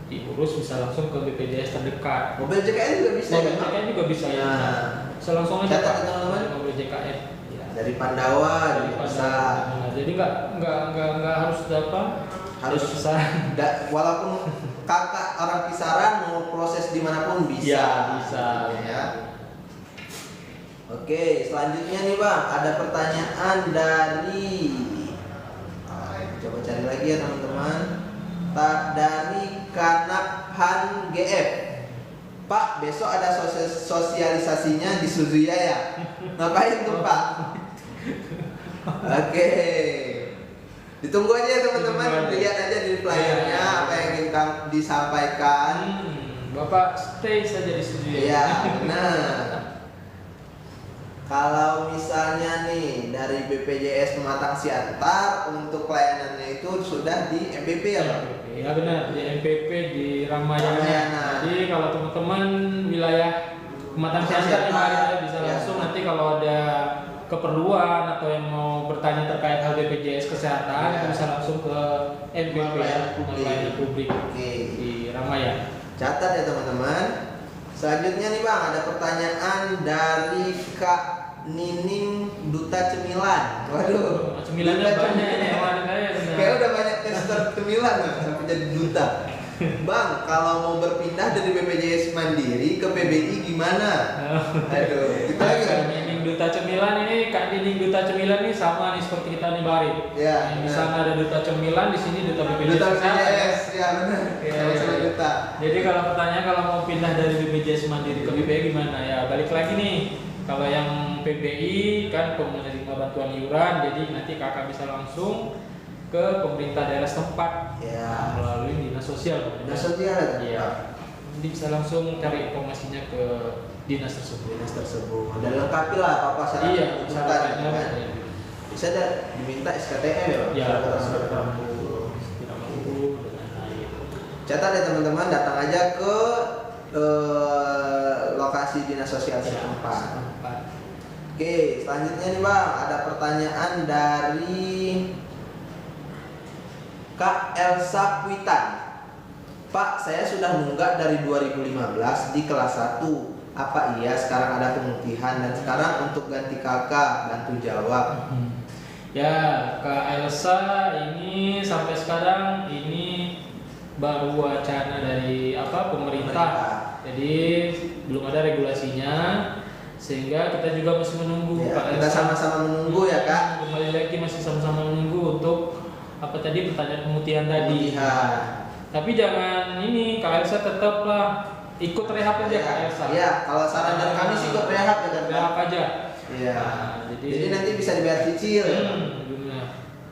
diurus bisa langsung ke BPJS terdekat. Mobil JKN juga bisa. Mobil JKN juga bisa ya. Bisa langsung aja Catat Pak, teman-teman. mobil JKN. Ya. Dari Pandawa juga bisa. Jadi nggak harus harus bisa. Walaupun kakak orang kisaran mau proses dimanapun bisa. Ya, bisa. Ya. Oke, selanjutnya nih Bang, ada pertanyaan dari coba cari lagi ya teman-teman. Dari Kanakhan GF. Pak, besok ada sosialisasinya di Suzuya ya. Ngapain tuh Pak? Oke. Ditunggu aja ya teman-teman, lihat aja di flyernya apa yang ingin disampaikan. Bapak stay saja di studio. Iya, benar. Kalau misalnya nih dari BPJS Pematang Siantar untuk pelayanannya itu sudah di MPP ya Pak? Ya benar, di MPP di Ramayana. Ramayana. Jadi kalau teman-teman wilayah Pematang Siantar ya bisa Ya. langsung nanti kalau ada keperluan atau yang mau bertanya terkait hal BPJS kesehatan Ya. itu bisa langsung ke MPP Pelayanan publik Oke. di Ramayana. Catat ya teman-teman. Selanjutnya nih Bang, ada pertanyaan dari Kak Nining Duta Cemilan. Waduh, Cemilannya Duta banyak Cemilan. ini yang saya. Kayak udah banyak tester cemilan Bang, sampai jadi duta. Bang, kalau mau berpindah dari BPJS Mandiri ke PBI gimana? Aduh, kita lagi Kak Nining Duta Cemilan ini, Kak Nining Duta Cemilan ini sama nih seperti kita nih Bari. Ya, Di benar. sana ada Duta Cemilan, di sini Duta BPJS. Duta Kesehatan. BPJS, ya benar. Iya, Sama-sama iya. duta. Jadi kalau pertanyaan kalau mau pindah dari BPJS Mandiri ke PBI gimana ya? Balik lagi nih. Kalau yang PBI kan penerima bantuan iuran, jadi nanti kakak bisa langsung ke pemerintah daerah setempat Ya. melalui dinas sosial. Dinas sosial ya? Iya. Jadi bisa langsung cari informasinya ke dinas tersebut. Dinas tersebut. Dan lengkapi lah apa syarat Iya, kependudukan, syaratnya. kan? Bisa ada diminta SKTM ya Pak? Ya, Surat keterangan surat tidak mampu, mampu. tidak mampu dan lain-lain. Catat ya teman-teman, datang aja ke lokasi dinas sosial setempat. Setempat. Oke, selanjutnya nih Bang, ada pertanyaan dari Kak Elsa Kwitan. Pak, saya sudah nunggak dari 2015 di kelas 1. Apa iya sekarang ada pemutihan dan sekarang untuk ganti kakak, bantu jawab. Ya, Kak Elsa ini sampai sekarang ini baru wacana dari pemerintah. Jadi belum ada regulasinya sehingga kita juga masih menunggu. Ya, Kak kita Elsa. sama-sama menunggu ya Kak. Kembali lagi masih sama-sama menunggu untuk pertanyaan pemutihan tadi. Pemutihan. Tapi jangan ini Kak Elsa tetaplah ikut rehab aja Kak Elsa. Iya, kalau saran dari kami sih ikut rehab ya kan. Kak? Rehab aja. Iya. Nah, Jadi nanti bisa dibayar cicil ya. benar.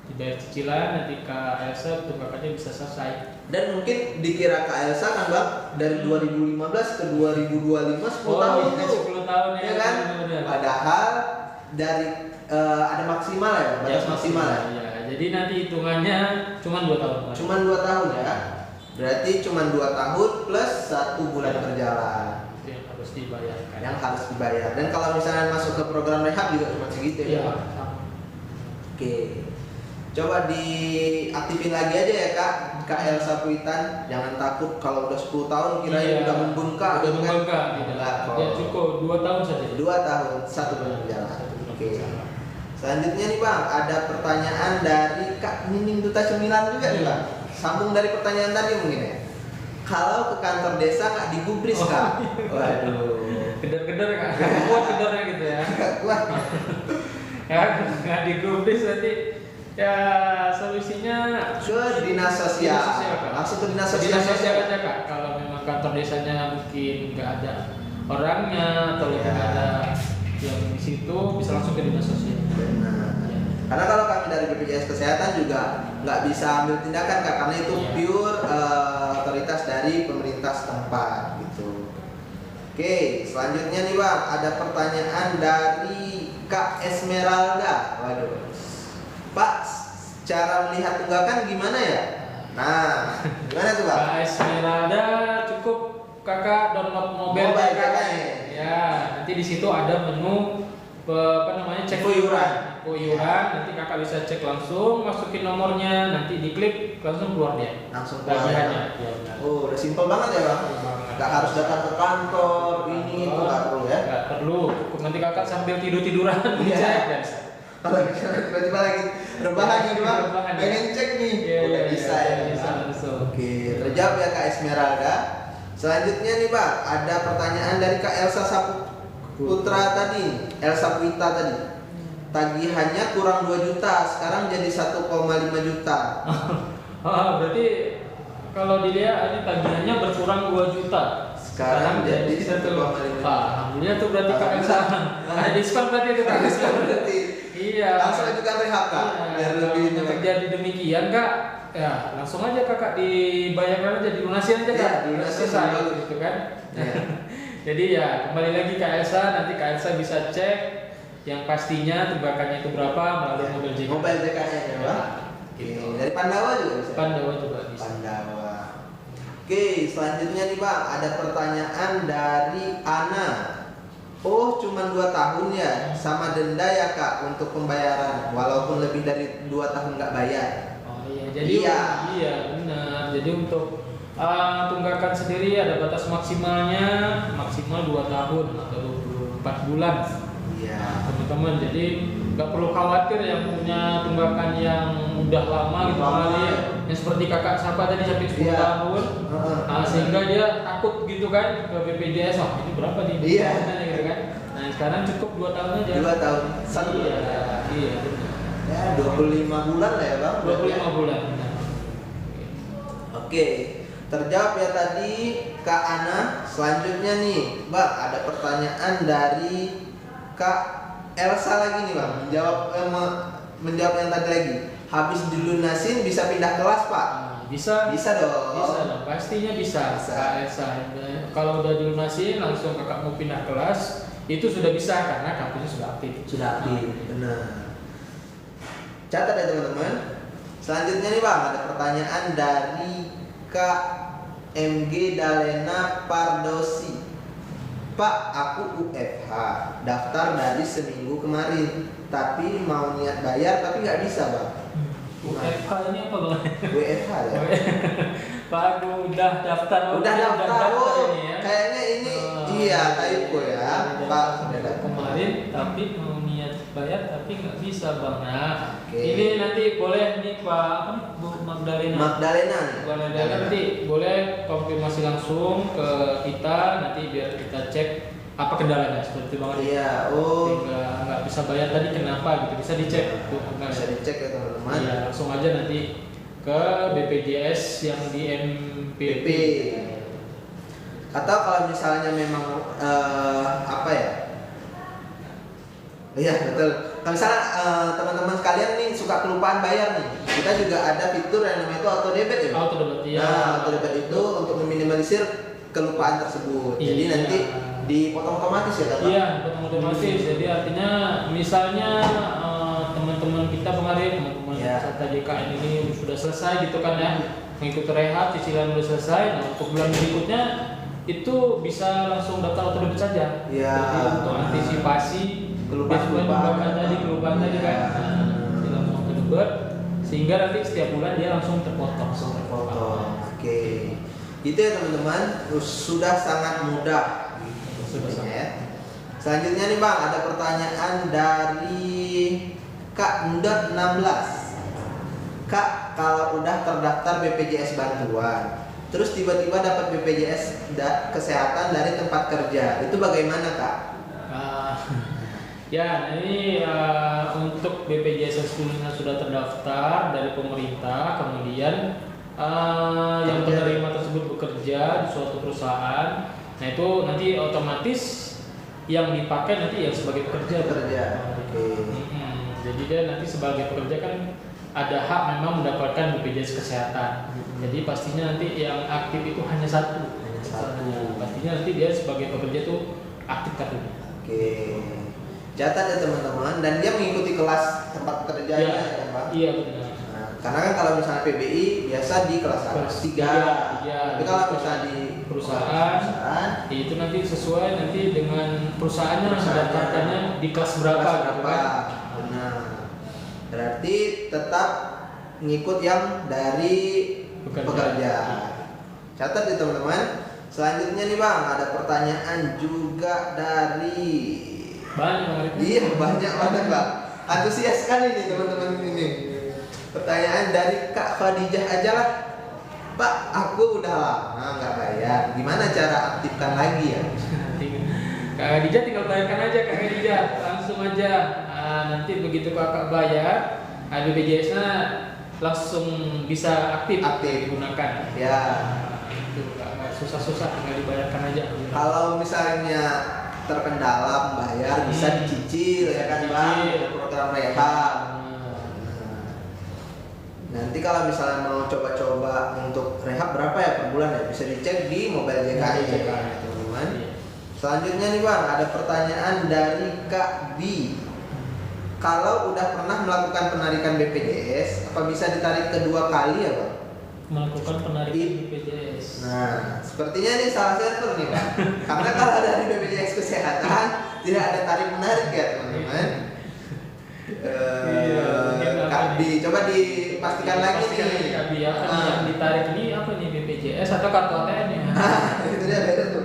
Dibayar cicilan nanti Kak Elsa untuk kakaknya bisa selesai. Dan mungkin dikira Kak Elsa kan Bang dari 2015 ke 2025 10 tahun iya, tuh. 10 tahun ya. Ya kan? benar-benar. Padahal dari ada maksimal ya, batas maksimal ya. Iya, jadi nanti hitungannya cuma 2 tahun. Cuman 2 tahun ya. Berarti cuman 2 tahun plus 1 bulan berjalan Itu yang harus dibayarkan. yang harus dibayar. Dan kalau misalnya masuk ke program rehab juga cuma segitu Iya. ya. Oke. Coba diaktifin lagi aja ya Kak, Kak Elsa Kwitan. Jangan takut kalau udah 10 tahun kirain udah membengkak Udah gitu kan. membengkak. Enggak, Tidak. kok. Ya cukup 2 tahun saja. 2 tahun, 1 bulan berjalan. Oke. Berjalan. Selanjutnya nih Bang, ada pertanyaan dari Kak Nining Duta Cemilan juga nih Bang. Sambung dari pertanyaan tadi mungkin ya. Kalau ke kantor desa nggak digubris Kak? Waduh. Geder-geder Kak. Kuat gedernya gitu ya. Nggak kuat. Ya nggak digubris nanti ya solusinya Ke dinas sosial. Dinas sosial, Kak. Langsung ke dinas Ke sosial. dinas sosial aja Kak. Kalau memang kantor desanya mungkin nggak ada orangnya atau Ya. nggak ada yang di situ bisa langsung ke dinas sosial. Benar. Ya. Karena kalau kami dari BPJS Kesehatan juga nggak bisa ambil tindakan Kak, karena itu Iya. pure otoritas dari pemerintah setempat gitu. Oke, selanjutnya nih Bang, ada pertanyaan dari Kak Esmeralda. Waduh. Pak, cara melihat tunggakan gimana ya? Nah, gimana tuh Pak? Kak Esmeralda cukup kakak download mobile Mobile kakak. kakaknya. Ya, nanti di situ ada menu cek Info iuran. Info iuran, nanti kakak bisa cek langsung, masukin nomornya, nanti diklik langsung keluar dia. Langsung keluar ya, Tagihannya. Bang? Ya, benar. Oh, udah simpel banget ya Bang. Nggak harus datang ke kantor, ini itu nggak perlu ya. Nggak perlu, cukup nanti kakak sambil tiduran Iya. dicek ya. Kalau tiba-tiba lagi rebahan nih Bang, Rebahan. pengen cek nih, Iya, udah iya, bisa iya, ya. bisa langsung. Oke, terjawab ya Kak Esmeralda. Selanjutnya nih Bang, ada pertanyaan dari Kak Elsa Saputra tadi, Elsa Puita tadi. Tagihannya kurang 2 juta, sekarang jadi 1,5 juta. Berarti kalau dilihat ini tagihannya berkurang 2 juta. Sekarang jadi 1,5 juta. Alhamdulillah tuh berarti Kak Elsa. Ada diskon berarti itu Kak. Diskon berarti. Iya. Langsung ajukan rehab Kak, biar lebih Kalau terjadi demikian Kak, ya langsung aja Kakak dibayarkan aja, dilunasi aja Kak. Iya, dilunasi Selesai dulu. gitu kan. Iya. Jadi ya kembali lagi Kak Elsa, nanti Kak Elsa bisa cek yang pastinya tunggakannya itu berapa melalui mobil JKN. Mobile JKN ya, Bang. Oke, dari Pandawa juga bisa. Pandawa juga bisa. Pandawa. Oke, selanjutnya nih Bang, ada pertanyaan dari Ana. Oh, cuma 2 tahun ya, sama denda ya Kak untuk pembayaran, walaupun lebih dari 2 tahun nggak bayar. Oh iya, jadi Iya. benar. Jadi untuk tunggakan sendiri ada batas maksimalnya, maksimal 2 tahun atau 24 bulan. Iya. Teman-teman, jadi nggak perlu khawatir yang punya tunggakan yang udah lama gitu kali, yang seperti kakak Sapa tadi sampai 10 Iya. tahun. Nah, sehingga dia takut gitu kan ke BPJS, wah ini berapa nih? Iya. Gitu kan. Nah, sekarang cukup 2 tahun aja. 2 tahun. Satu Iya, bulan. iya benar. Ya, 25 bulan lah ya Bang. 25 bulan. Nah. Oke, terjawab ya tadi Kak Ana. Selanjutnya nih, Bang, ada pertanyaan dari Kak Elsa lagi nih Bang. Menjawab yang tadi lagi. Habis dilunasin bisa pindah kelas Pak? Bisa. Bisa dong. Bisa dong, pastinya bisa. Bisa. Kak Elsa. Kalau udah dilunasin langsung kakak mau pindah kelas, itu sudah bisa karena kartunya sudah aktif. Sudah aktif, benar. Catat ya teman-teman. Selanjutnya nih Bang, ada pertanyaan dari Kak MG Dalena Pardosi. Pak, aku UFH, daftar dari seminggu kemarin, tapi mau niat bayar tapi nggak bisa Bang. UFH ini apa Bang? WFH ya? Pak, aku udah daftar. Udah daftar, ini ya. kayaknya ini iya typo ya Pak. Sudah daftar Kemarin tapi mau niat bayar tapi nggak bisa Bang. Nah, Oke. ini nanti boleh nih Pak apa nih, Bu Magdalena. Magdalena nih. Magdalena nanti boleh konfirmasi langsung ke kita, nanti biar kita cek apa kendalanya seperti Bang. Iya, oh. Nggak bisa bayar tadi kenapa gitu, bisa dicek tuh. Bisa dicek ya teman-teman. Iya, langsung aja nanti ke BPJS yang di MPP. PP. Atau kalau misalnya memang apa ya? Iya betul. Kalau misalnya teman-teman sekalian nih suka kelupaan bayar nih, kita juga ada fitur yang namanya itu auto debit ya. Auto debit ya. Nah, auto debit itu untuk meminimalisir kelupaan tersebut. Jadi Iya. nanti dipotong otomatis ya, Kak? Iya, potong otomatis. Jadi artinya misalnya teman-teman kita kemarin, teman-teman Iya. peserta JKN ini sudah selesai gitu kan ya, mengikuti rehab, cicilan udah selesai. Nah, untuk bulan berikutnya itu bisa langsung daftar auto debit saja. Iya. Jadi untuk antisipasi kelupaan tadi kan. Iya. Nah, nanti langsung auto debit sehingga nanti setiap bulan dia langsung terpotong. Oke. Itu ya teman-teman, sudah sangat mudah. Sudah sangat. Ya. Selanjutnya nih Bang, ada pertanyaan dari Kak Ndot 16. Kak, kalau udah terdaftar BPJS bantuan, terus tiba-tiba dapat BPJS kesehatan dari tempat kerja, itu bagaimana Kak? Ya, ini untuk BPJS sebelumnya sudah terdaftar dari pemerintah, kemudian yang penerima tersebut bekerja di suatu perusahaan, nah itu nanti otomatis yang dipakai nanti yang sebagai pekerja. Oke. Jadi dia nanti sebagai pekerja kan ada hak memang mendapatkan BPJS kesehatan. Jadi pastinya nanti yang aktif itu hanya satu. Pastinya nanti dia sebagai pekerja itu aktif kartunya. Oke. Catat ya teman-teman, dan dia mengikuti kelas tempat kerjanya ya Bang? Iya benar. Nah, karena kan kalau misalnya PBI biasa di kelas 3. Iya. Tapi kalau misalnya di perusahaan, itu nanti sesuai nanti dengan perusahaannya mendaftarkannya di kelas berapa. Nah, berarti tetap ngikut yang dari pekerja. Catat ya teman-teman. Selanjutnya nih Bang, ada pertanyaan juga dari banyak. Iya, banyak banget Bang. Antusias sekali nih teman-teman ini. Pertanyaan dari Kak Khadijah aja lah. Pak, aku udah lama nggak bayar. Gimana cara aktifkan lagi ya? Kak Khadijah tinggal bayarkan aja Kak Khadijah, langsung aja. Nanti begitu kakak bayar, BPJS-nya langsung bisa aktif digunakan. Ya. Itu nggak susah-susah, tinggal dibayarkan aja. Kalau misalnya terkendala membayar bisa dicicil ya kan Bang, program rehab. Nanti kalau misalnya mau coba-coba untuk rehab berapa ya per bulan ya, bisa dicek di mobile JKN teman-teman. Selanjutnya nih Bang, ada pertanyaan dari Kak B. kalau udah pernah melakukan penarikan BPJS, apa bisa ditarik kedua kali ya Bang? Melakukan penarikan BPJS. Nah, sepertinya ini salah satu nih Pak. Karena kalau dari BPJS Kesehatan tidak ada tarik menarik ya teman-teman. Coba dipastikan lagi nih. Kak Bi, apa nih yang ditarik ini apa nih, BPJS atau kartu ATM-nya? Itu dia beda tuh.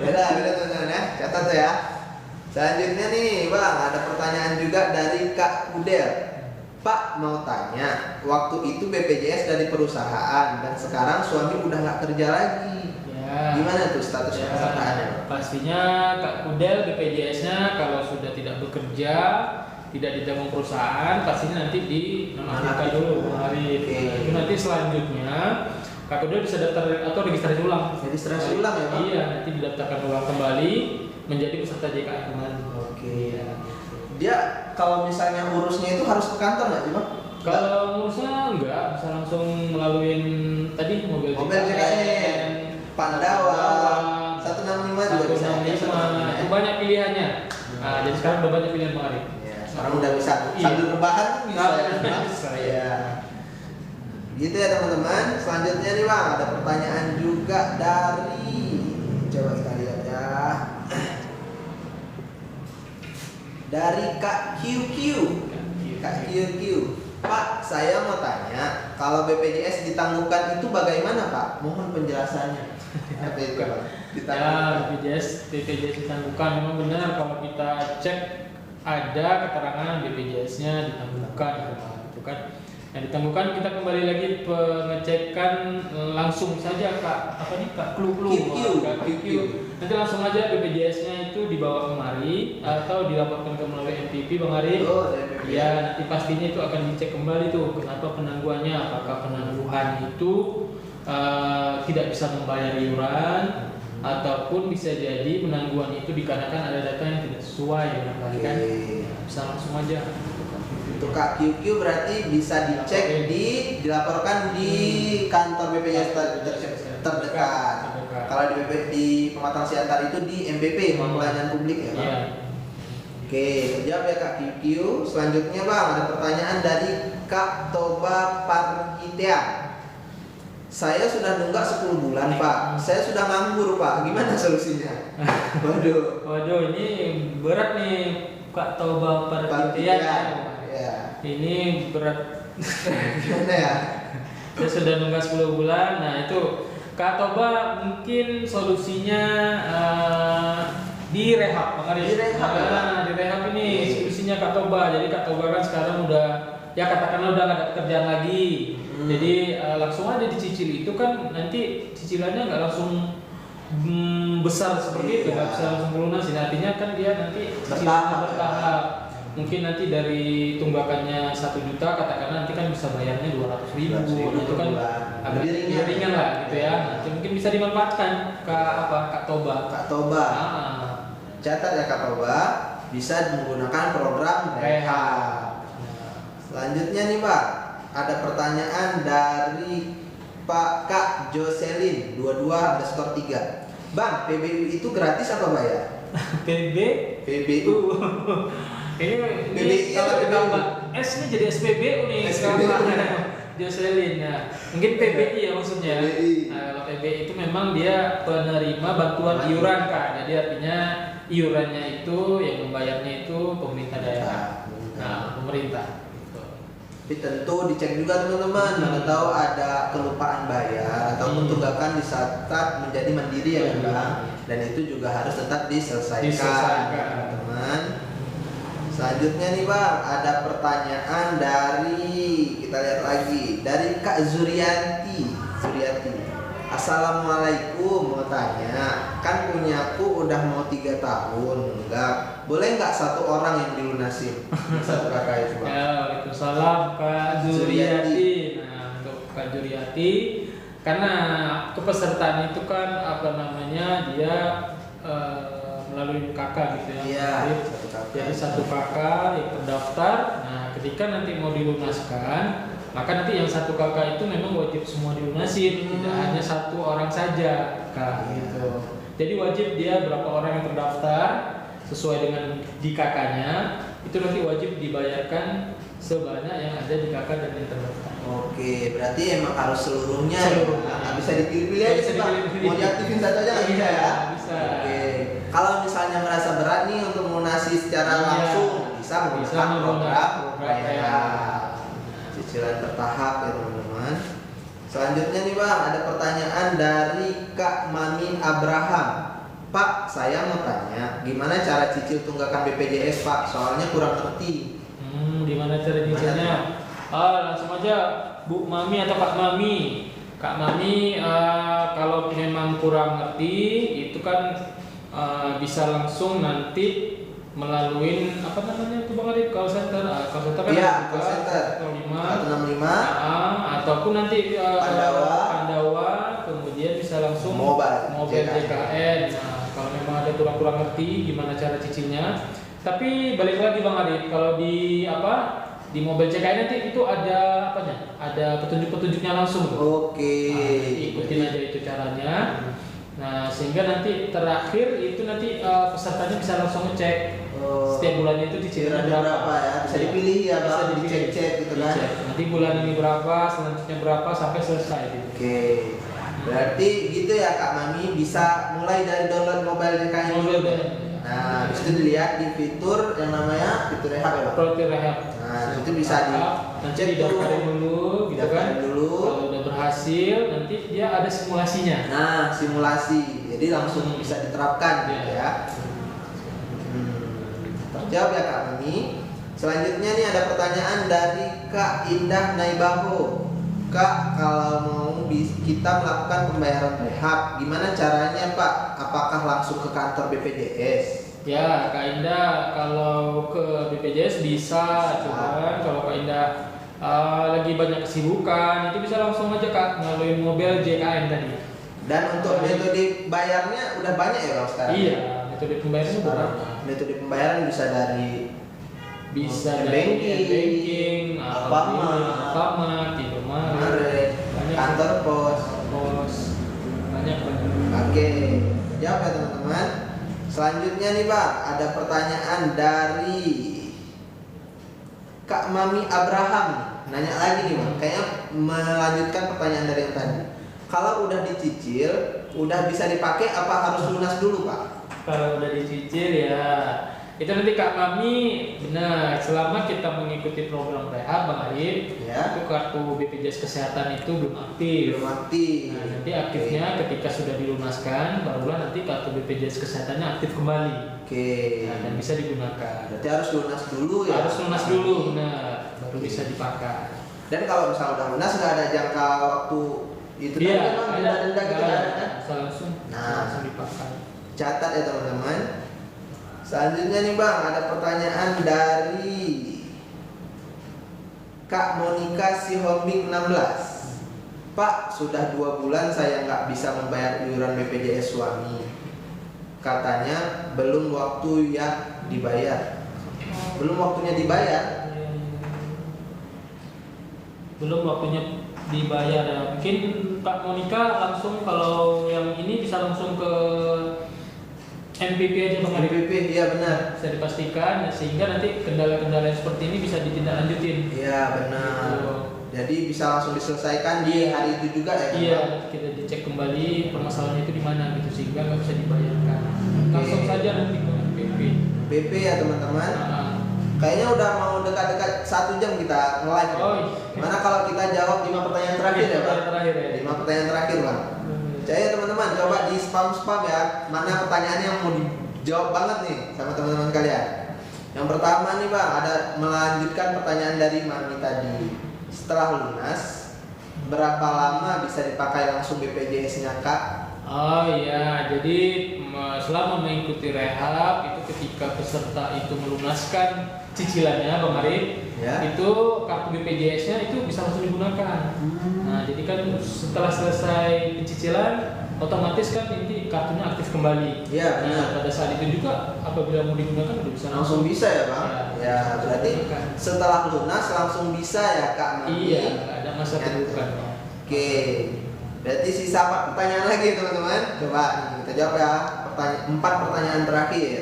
Beda teman-teman ya. Catat tuh ya. Selanjutnya nih Bang, ada pertanyaan juga dari Kak Udel. Pak mau tanya, waktu itu BPJS dari perusahaan dan sekarang suami udah nggak kerja lagi. Ya. Gimana tuh status perusahaannya? Pastinya Kak Kudel BPJS-nya kalau sudah tidak bekerja, tidak ditanggung perusahaan, pastinya nanti dinonaktifkan dulu Bang Arif. Itu nanti selanjutnya Kak Kudel bisa daftar atau registrasi ulang. Registrasi ulang ya Bang? Iya, nanti didaftarkan ulang kembali menjadi peserta JKN kembali. Oke. Dia kalau misalnya urusnya itu harus ke kantor nggak sih Bang? Kalau ngurusnya enggak, bisa langsung melalui tadi mobil JKN, Pandawa, 165 juga bisa. 165, itu banyak pilihannya. Nah, jadi sekarang udah banyak pilihan Bang Arif. Ya, sekarang udah bisa sambil rebahan tuh bisa. Bisa, ya. Gitu ya teman-teman. Selanjutnya nih Bang, ada pertanyaan juga dari, coba kita lihat ya. Dari Kak QQ. Kak QQ. Pak, saya mau tanya, kalau BPJS ditangguhkan itu bagaimana Pak? Mohon penjelasannya. Apa itu Pak? Ya, BPJS ditangguhkan. Memang benar kalau kita cek ada keterangan BPJS-nya ditangguhkan, gitu kan. Yang ditangguhkan kita kembali lagi pengecekan langsung saja Kak, apa nih Kak QQ. Nanti langsung aja BPJS-nya itu dibawa kemari atau dilaporkan ke melalui MPP Bang Ari. Ya, nanti pastinya itu akan dicek kembali tuh kenapa penangguhannya, apakah penangguhan itu tidak bisa membayar iuran ataupun bisa jadi penangguhan itu dikarenakan ada data yang tidak sesuai kan. Bisa langsung aja. Untuk Kak QQ berarti bisa dicek dilaporkan di kantor BPJS terdekat. Kalau di Pematang Siantar itu di MBP, pelayanan publik ya Bang. Iya. Oke, terjawab ya Kak QQ. Selanjutnya Bang, ada pertanyaan dari Kak Toba Parhitea. Saya sudah nunggak 10 bulan Pak. Saya sudah nganggur Pak. Gimana solusinya? Waduh, ini berat nih Kak Toba Parhitea. Ya. Ini berat. Gimana ya? Saya sudah nunggak 10 bulan. Nah, itu Kak Toba mungkin solusinya di rehab, Bang Arif. Di rehab ini solusinya Kak Toba. Jadi Kak Toba kan sekarang udah, ya katakanlah udah nggak ada pekerjaan lagi. Jadi langsung aja dicicil. Itu kan nanti cicilannya nggak langsung besar seperti itu, nggak bisa langsung melunasi. Artinya kan dia nanti cicilannya bertahap. Mungkin nanti dari tunggakannya 1 juta, katakanlah nanti kan bisa bayarnya 200.000. Itu kan agak ringan lah gitu ya. Nanti mungkin bisa dimanfaatkan Kak Toba. Catat ya Kak Toba, bisa menggunakan program rehab. Selanjutnya nih Pak, ada pertanyaan dari Pak Kak Jocelyn 22_3. Bang, PBU itu gratis apa bayar? PBU. Ini kalau ditambah S ini jadi SPBU nih sekarang. Jocelyn ya. Mungkin PBI ya maksudnya. Nah, kalau PBI itu memang dia penerima bantuan iuran Kak. Jadi artinya iurannya itu yang membayarnya itu pemerintah daerah. Nah, pemerintah. Tapi tentu dicek juga teman-teman. Mana tahu ada kelupaan bayar atau tunggakan di saat menjadi mandiri ya Bang. Dan itu juga harus tetap diselesaikan. Teman-teman. Selanjutnya nih Bang, ada pertanyaan dari, kita lihat lagi, dari Kak Zuriati. Assalamualaikum, mau tanya, kan punyaku udah mau 3 tahun, boleh nggak 1 orang yang dilunasin? 1 kakak itu Bang. Ya, waalaikumsalam Kak Zuriati. Nah, untuk Kak Zuriati, karena kepesertaan itu kan dia melalui kakak gitu ya. Jadi 1 kakak yang terdaftar. Nah, ketika nanti mau dilunaskan, maka nanti yang 1 kakak itu memang wajib semua dilunasin, tidak hanya 1 orang saja Kak gitu. Jadi wajib dia berapa orang yang terdaftar sesuai dengan di kakaknya itu nanti wajib dibayarkan sebanyak yang ada di KK dan yang terdaftar. Oke, berarti emang harus seluruhnya. Seluruhnya. Nggak bisa dipilih-pilih aja Bisa sih, Pak. dipilih-pilih. Mau diaktifin satu aja nggak bisa ya? Bisa. Oke. Kalau misalnya merasa berat nih untuk melunasi secara Iya. langsung, bisa menggunakan program pembayaran cicilan bertahap ya teman-teman. Selanjutnya nih Bang, ada pertanyaan dari Kak Mami Abraham. Pak, saya mau tanya, gimana cara cicil tunggakan BPJS Pak? Soalnya kurang ngerti. Gimana cara cicilnya? Langsung aja Bu Mami atau Kak Mami. Kak Mami, kalau memang kurang ngerti, itu kan bisa langsung nanti melalui apa namanya itu Bang Arif, call center kan Iya, call center 165 165 ataupun nanti Pandawa, kemudian bisa langsung Mobile JKN. Nah, kalau memang ada kurang ngerti gimana cara cicilnya, tapi balik lagi Bang Arif, kalau di Mobile JKN nanti itu ada apanya? Ada petunjuk-petunjuknya langsung. Oke. Ikutin aja itu caranya. Nah, sehingga nanti terakhir itu nanti pesertanya bisa langsung ngecek setiap bulannya itu cicilannya berapa ya? Bisa dipilih ya, bisa Bang. dipilih. Dicek-cek gitu kan. Dicek. Nanti bulan ini berapa, selanjutnya berapa sampai selesai gitu. Oke. Berarti gitu ya Kak Mami, bisa mulai dari download Mobile JKN dulu. Nah, habis itu dilihat di fitur yang namanya fitur rehab ya, Bang. Fitur rehab. Nah, itu bisa nanti didaftarin dulu gitu kan. Dulu. Kalau udah berhasil, nanti dia ada simulasinya. Nah, simulasi. Jadi langsung bisa diterapkan gitu ya. Terjawab ya Kak Mami. Selanjutnya nih ada pertanyaan dari Kak Indah Naibaho. Kak, kalau mau kita melakukan pembayaran rehab, gimana caranya Pak? Apakah langsung ke kantor BPJS? Ya, Kak Indah, kalau ke BPJS bisa, cuman kalau Kak Indah lagi banyak kesibukan, itu bisa langsung aja Kak melalui Mobile JKN tadi. Dan untuk metode bayarnya udah banyak ya Bang sekarang? Iya, metode pembayarannya berapa? Metode pembayaran bisa dari banking, Alfamart, Indomaret, kantor pos. banyak. Oke, jawab ya teman-teman. Selanjutnya nih Bang, ada pertanyaan dari Kak Mami Abraham. Nanya lagi nih Bang, kayaknya melanjutkan pertanyaan dari yang tadi. Kalau udah dicicil, udah bisa dipakai apa harus lunas dulu Pak? Kalau udah dicicil ya, itu nanti Kak Mami benar. Selama kita mengikuti program rehab Bang Arif, Ya. itu kartu BPJS Kesehatan itu belum aktif. Belum aktif. Nah, nanti aktifnya ketika sudah dilunaskan, barulah nanti kartu BPJS Kesehatannya aktif kembali. Oke. Nah, dan bisa digunakan. Berarti harus lunas dulu ya? Harus lunas dulu, nah baru bisa dipakai. Dan kalau misalnya udah lunas nggak ada jangka waktu itu Iya, kan Bang, denda gitu ada kan? bisa langsung dipakai. Catat ya teman-teman. Selanjutnya nih Bang, ada pertanyaan dari Kak Monika Sihombing 16. Pak, sudah 2 bulan saya nggak bisa membayar iuran BPJS suami. Katanya belum waktu yang dibayar. Belum waktunya dibayar. Belum waktunya dibayar ya. Mungkin Kak Monika langsung, kalau yang ini bisa langsung ke MPP aja Bang Arif. MPP, iya benar. Bisa dipastikan ya, sehingga nanti kendala-kendala seperti ini bisa ditindaklanjutin. Iya benar. Gitu. Jadi bisa langsung diselesaikan di hari itu juga ya kan? Iya, Bang? nanti kita dicek kembali permasalahannya itu di mana gitu, sehingga nggak bisa dibayarkan. Langsung saja nanti ke MPP. BP ya teman-teman. Nah, Kayaknya udah mau dekat-dekat 1 jam kita nge-live. Oh, iya. Gimana kalau kita jawab 5 pertanyaan terakhir ya Bang? Terakhir ya. 5 pertanyaan terakhir Bang. Saya teman-teman coba di spam ya. Mana pertanyaan yang mau dijawab banget nih sama teman-teman kalian. Yang pertama nih Bang, ada melanjutkan pertanyaan dari Mami tadi. Setelah lunas, berapa lama bisa dipakai langsung BPJS-nya Kak? Oh iya, jadi selama mengikuti rehab itu ketika peserta itu melunaskan cicilannya Bang Arif, Ya. itu kartu BPJS-nya itu bisa langsung digunakan. Nah, jadi kan setelah selesai pencicilan, otomatis kan nanti kartunya aktif kembali. Iya, benar. Nah, pada saat itu juga apabila mau digunakan udah bisa Langsung bisa ya Bang? Ya, Ya, berarti setelah lunas langsung bisa ya Kak Mami? Iya, nggak ada masa tunggukan. Oke, berarti sisa 4 pertanyaan lagi teman-teman. Coba nih, kita jawab ya. 4 pertanyaan terakhir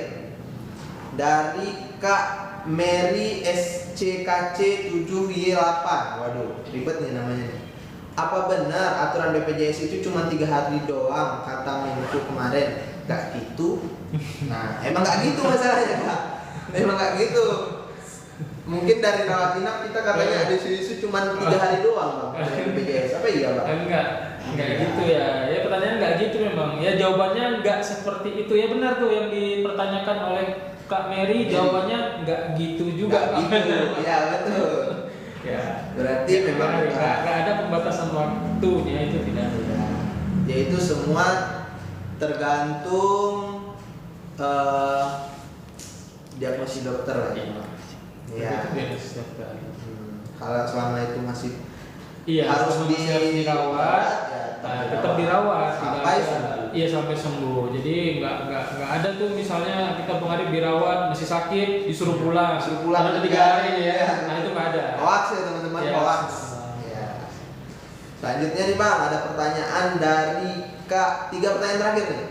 dari Kak Mary SCKC 7Y8. Waduh, ribet nih namanya nih. Apa benar aturan BPJS itu cuma 3 hari doang kata Menko kemarin? Gak gitu. Nah, emang gak gitu masalahnya, Pak. Emang gak gitu. Mungkin dari rawat inap kita katanya ada isu-isu cuma 3 hari doang, Bang. Dari BPJS. Apa iya, Bang? Enggak gitu ya. Ya pertanyaan enggak gitu memang. Ya jawabannya enggak seperti itu. Ya benar tuh yang dipertanyakan oleh Kak Mary, jawabannya enggak gitu juga. Gak gitu. Ya, betul. Ya, Berarti memang enggak ada pembatasan waktunya, itu tidak ada. Yaitu semua tergantung diagnosis dokter lah. Ya. Itu diagnosis dokter. Kalau selama itu masih harus dirawat, ya, tetap dirawat sampai tidak ada. sembuh. Iya sampai sembuh. Jadi nggak ada tuh misalnya kita pengadil dirawat masih sakit disuruh pulang karena 3 hari ya. Nah itu nggak ada. Hoax ya teman-teman, hoax. Ya. Selanjutnya nih Bang, ada pertanyaan dari Kak, 3 pertanyaan terakhir nih.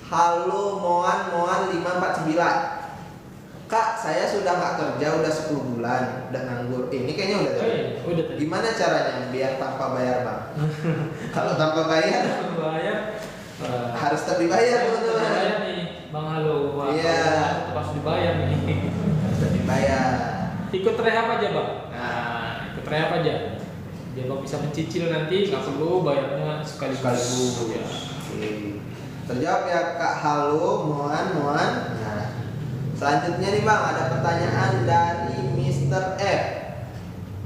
Halo Moan 549. Kak, saya sudah nggak kerja udah 10 bulan, udah nganggur. Ini kayaknya udah tadi. Udah tadi. Gimana caranya biar tanpa bayar Bang? Kalau tanpa bayar harus tetap dibayar teman-teman. Dibayar nih, Bang Halo. Iya. Pas dibayar nih. Harus tetap dibayar. Ikut rehab aja Bang. Nah, ikut rehab aja. Biar Bang bisa mencicil nanti, nggak perlu bayarnya sekaligus. Ya. Oke. Terjawab ya Kak. Halo Moan. Nah, selanjutnya nih Bang, ada pertanyaan dari Mr. F.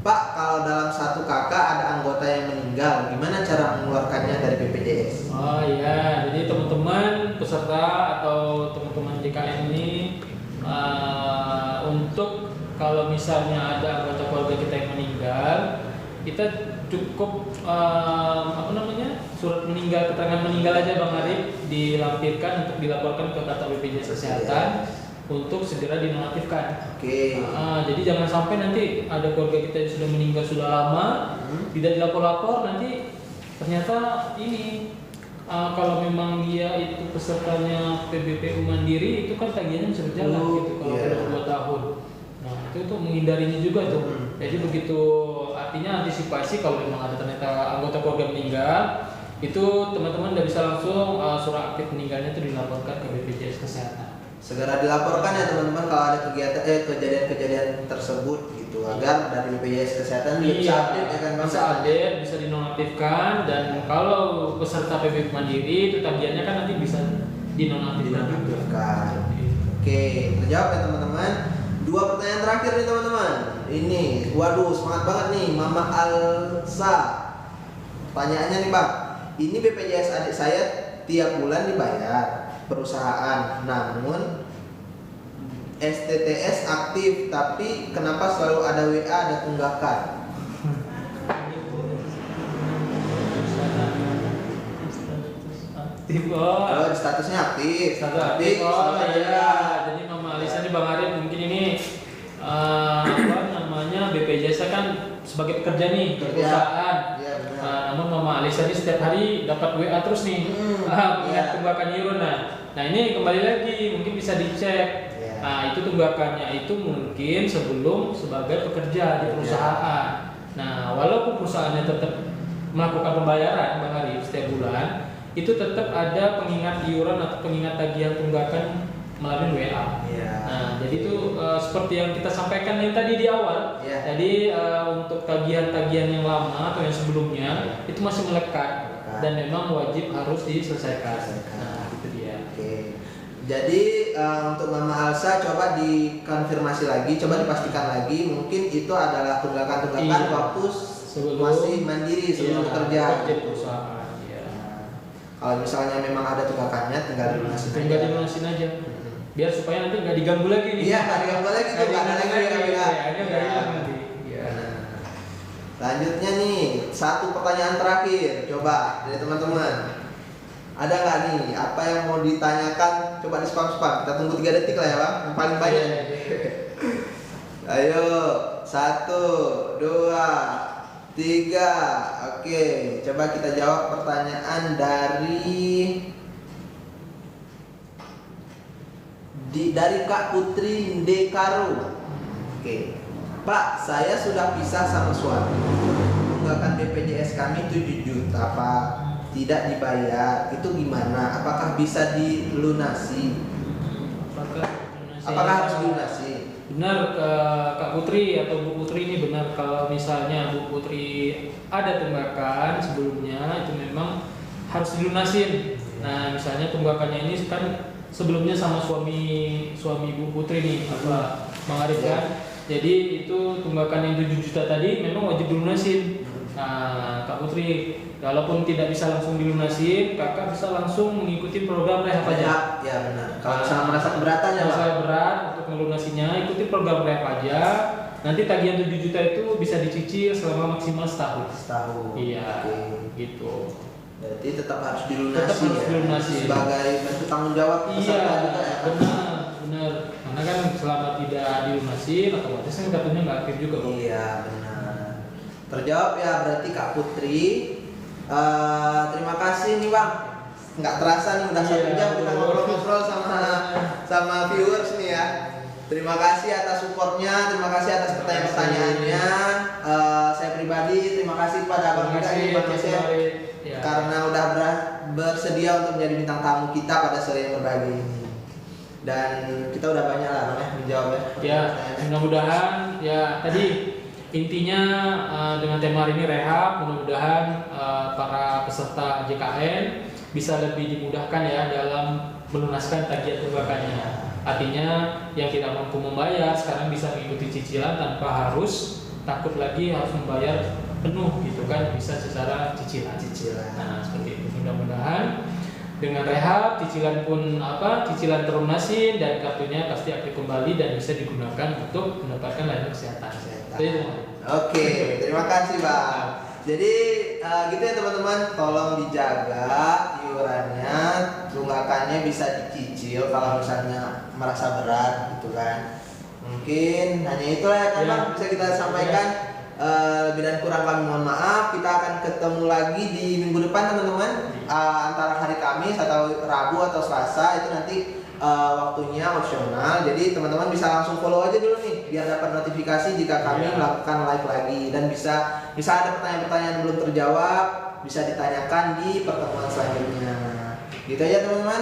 Pak, kalau dalam satu kakak ada anggota yang meninggal, gimana cara mengeluarkannya dari BPJS? Oh iya, jadi teman-teman peserta atau teman-teman JKN ini untuk kalau misalnya ada anggota keluarga kita yang meninggal, kita cukup surat meninggal, keterangan meninggal aja Bang Arif dilampirkan untuk dilaporkan ke kantor BPJS Kesehatan untuk segera dinonaktifkan. Oke. Jadi jangan sampai nanti ada keluarga kita yang sudah meninggal sudah lama, tidak dilapor-lapor, nanti ternyata ini kalau memang dia itu pesertanya PBPU Mandiri itu kan tagihannya bisa berjalan gitu kalau sudah 2 tahun. Nah itu untuk menghindarinya juga tuh. Jadi begitu artinya antisipasi kalau memang ada ternyata anggota keluarga meninggal, itu teman-teman tidak bisa langsung surat aktif meninggalnya itu dilaporkan ke BPJS Kesehatan. Segera dilaporkan ya teman-teman kalau ada kegiatan kejadian-kejadian tersebut gitu agar dari BPJS Kesehatan bisa update ya kan Bang? Bisa update, bisa dinonaktifkan, dan kalau peserta PBB Mandiri itu tagihannya kan nanti bisa dinonaktifkan. Oke, terjawab ya teman-teman. 2 pertanyaan terakhir nih teman-teman. Ini, waduh semangat banget nih Mama Alsa. Pertanyaannya nih Bang, ini BPJS adik saya tiap bulan dibayar perusahaan, namun STTS aktif, tapi kenapa selalu ada WA ada tunggakan? Oh, statusnya aktif. Aktif. Oh iya, jadi Mama Alisa nih Bang Arif mungkin ini BPJS kan sebagai pekerja nih perusahaan. Namun Mama Alisa ini setiap hari dapat WA terus nih, mengingat tunggakan iuran. Nah ini kembali lagi mungkin bisa dicek. Nah itu tunggakannya itu mungkin sebelum sebagai pekerja di perusahaan. Nah walaupun perusahaannya tetap melakukan pembayaran Bang Arif setiap bulan, itu tetap ada pengingat iuran atau pengingat tagihan tunggakan melalui WA. Nah, jadi itu seperti yang kita sampaikan yang tadi di awal. Jadi untuk tagihan-tagihan yang lama atau yang sebelumnya itu masih melekat dan memang wajib harus diselesaikan. Nah, itu dia. Oke. Jadi untuk Mama Alsa coba dikonfirmasi lagi, coba dipastikan lagi, mungkin itu adalah tunggakan-tunggakan waktu masih mandiri sebelum bekerja di perusahaan. Kalau misalnya memang ada tunggakannya, tinggal dilunasin aja. Biar supaya nanti nggak diganggu lagi nih. Iya, nggak diganggu lagi tuh, nggak ada lagi nggak hilang nanti. Selanjutnya nih, 1 pertanyaan terakhir, coba dari teman-teman. Ada nggak nih apa yang mau ditanyakan? Coba di spam. Kita tunggu 3 detik lah ya Bang, yang paling banyak. Ayo, 1, 2, 3. Oke, coba kita jawab pertanyaan dari Kak Putri Ndekaru. Oke. Pak, saya sudah pisah sama suami. Tunggakan BPJS kami 7 juta, Pak. Tidak dibayar. Itu gimana? Apakah bisa dilunasi? Apakah harus dilunasi? Benar, Kak Putri atau Bu Putri ini benar, kalau misalnya Bu Putri ada tunggakan sebelumnya itu memang harus dilunasin. Nah, misalnya tunggakannya ini kan sebelumnya sama suami Bu Putri nih, apa Bang Arif kan? Jadi itu tunggakan yang 7 juta tadi memang wajib dilunasin. Nah, Kak Putri, walaupun tidak bisa langsung dilunasin, kakak bisa langsung mengikuti program rehab pajak. Ya benar. Kalau misalnya merasa keberatan ya, Kalau Pak. saya berat untuk melunasinya, ikuti program rehab pajak. Nanti tagihan 7 juta itu bisa dicicil selama maksimal setahun. Setahun. Iya, Oke. gitu. Berarti tetap harus dilunasi. Tetap harus dilunasi. Sebagai bentuk tanggung jawab Iya, peserta juga ya, Pak. benar. Karena kan selama tidak dilunasi, otomatis kan kartunya nggak aktif juga, Bang. Iya, benar. Terjawab ya berarti Kak Putri. Terima kasih nih Bang. Nggak terasa nih udah 1 jam kita ngobrol-ngobrol sama viewers nih ya. Terima kasih atas supportnya, terima kasih atas pertanyaan-pertanyaannya. Saya pribadi terima kasih kepada Bang kita ini Bang Yosef karena udah bersedia untuk menjadi bintang tamu kita pada sore yang berbagi ini. Dan kita udah banyak lah Bang ya menjawab ya. Ya, mudah-mudahan ya tadi intinya dengan tema hari ini rehab, mudah-mudahan para peserta JKN bisa lebih dimudahkan ya dalam melunaskan tagihan tunggakannya. Artinya yang tidak mampu membayar sekarang bisa mengikuti cicilan tanpa harus takut lagi harus membayar penuh gitu kan, bisa secara cicilan. Nah, seperti itu. Mudah-mudahan dengan rehab cicilan pun cicilan terlunasin dan kartunya pasti aktif kembali dan bisa digunakan untuk mendapatkan layanan kesehatan. Oke, terima kasih Bang. Jadi gitu ya teman-teman, tolong dijaga iurannya, tunggakannya bisa dicicil kalau misalnya merasa berat gitu kan. Mungkin hanya itulah ya kan Bang bisa kita sampaikan. Lebih dan kurang kami mohon maaf. Kita akan ketemu lagi di minggu depan teman-teman, antara hari Kamis atau Rabu atau Selasa, itu nanti waktunya opsional. Jadi teman-teman bisa langsung follow aja dulu nih biar dapat notifikasi jika kami melakukan live lagi, dan bisa ada pertanyaan-pertanyaan belum terjawab bisa ditanyakan di pertemuan selanjutnya. Gitu aja teman-teman.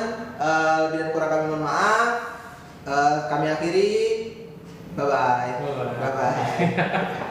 Lebih dan kurang kami mohon maaf. Kami akhiri. Bye bye. Bye bye.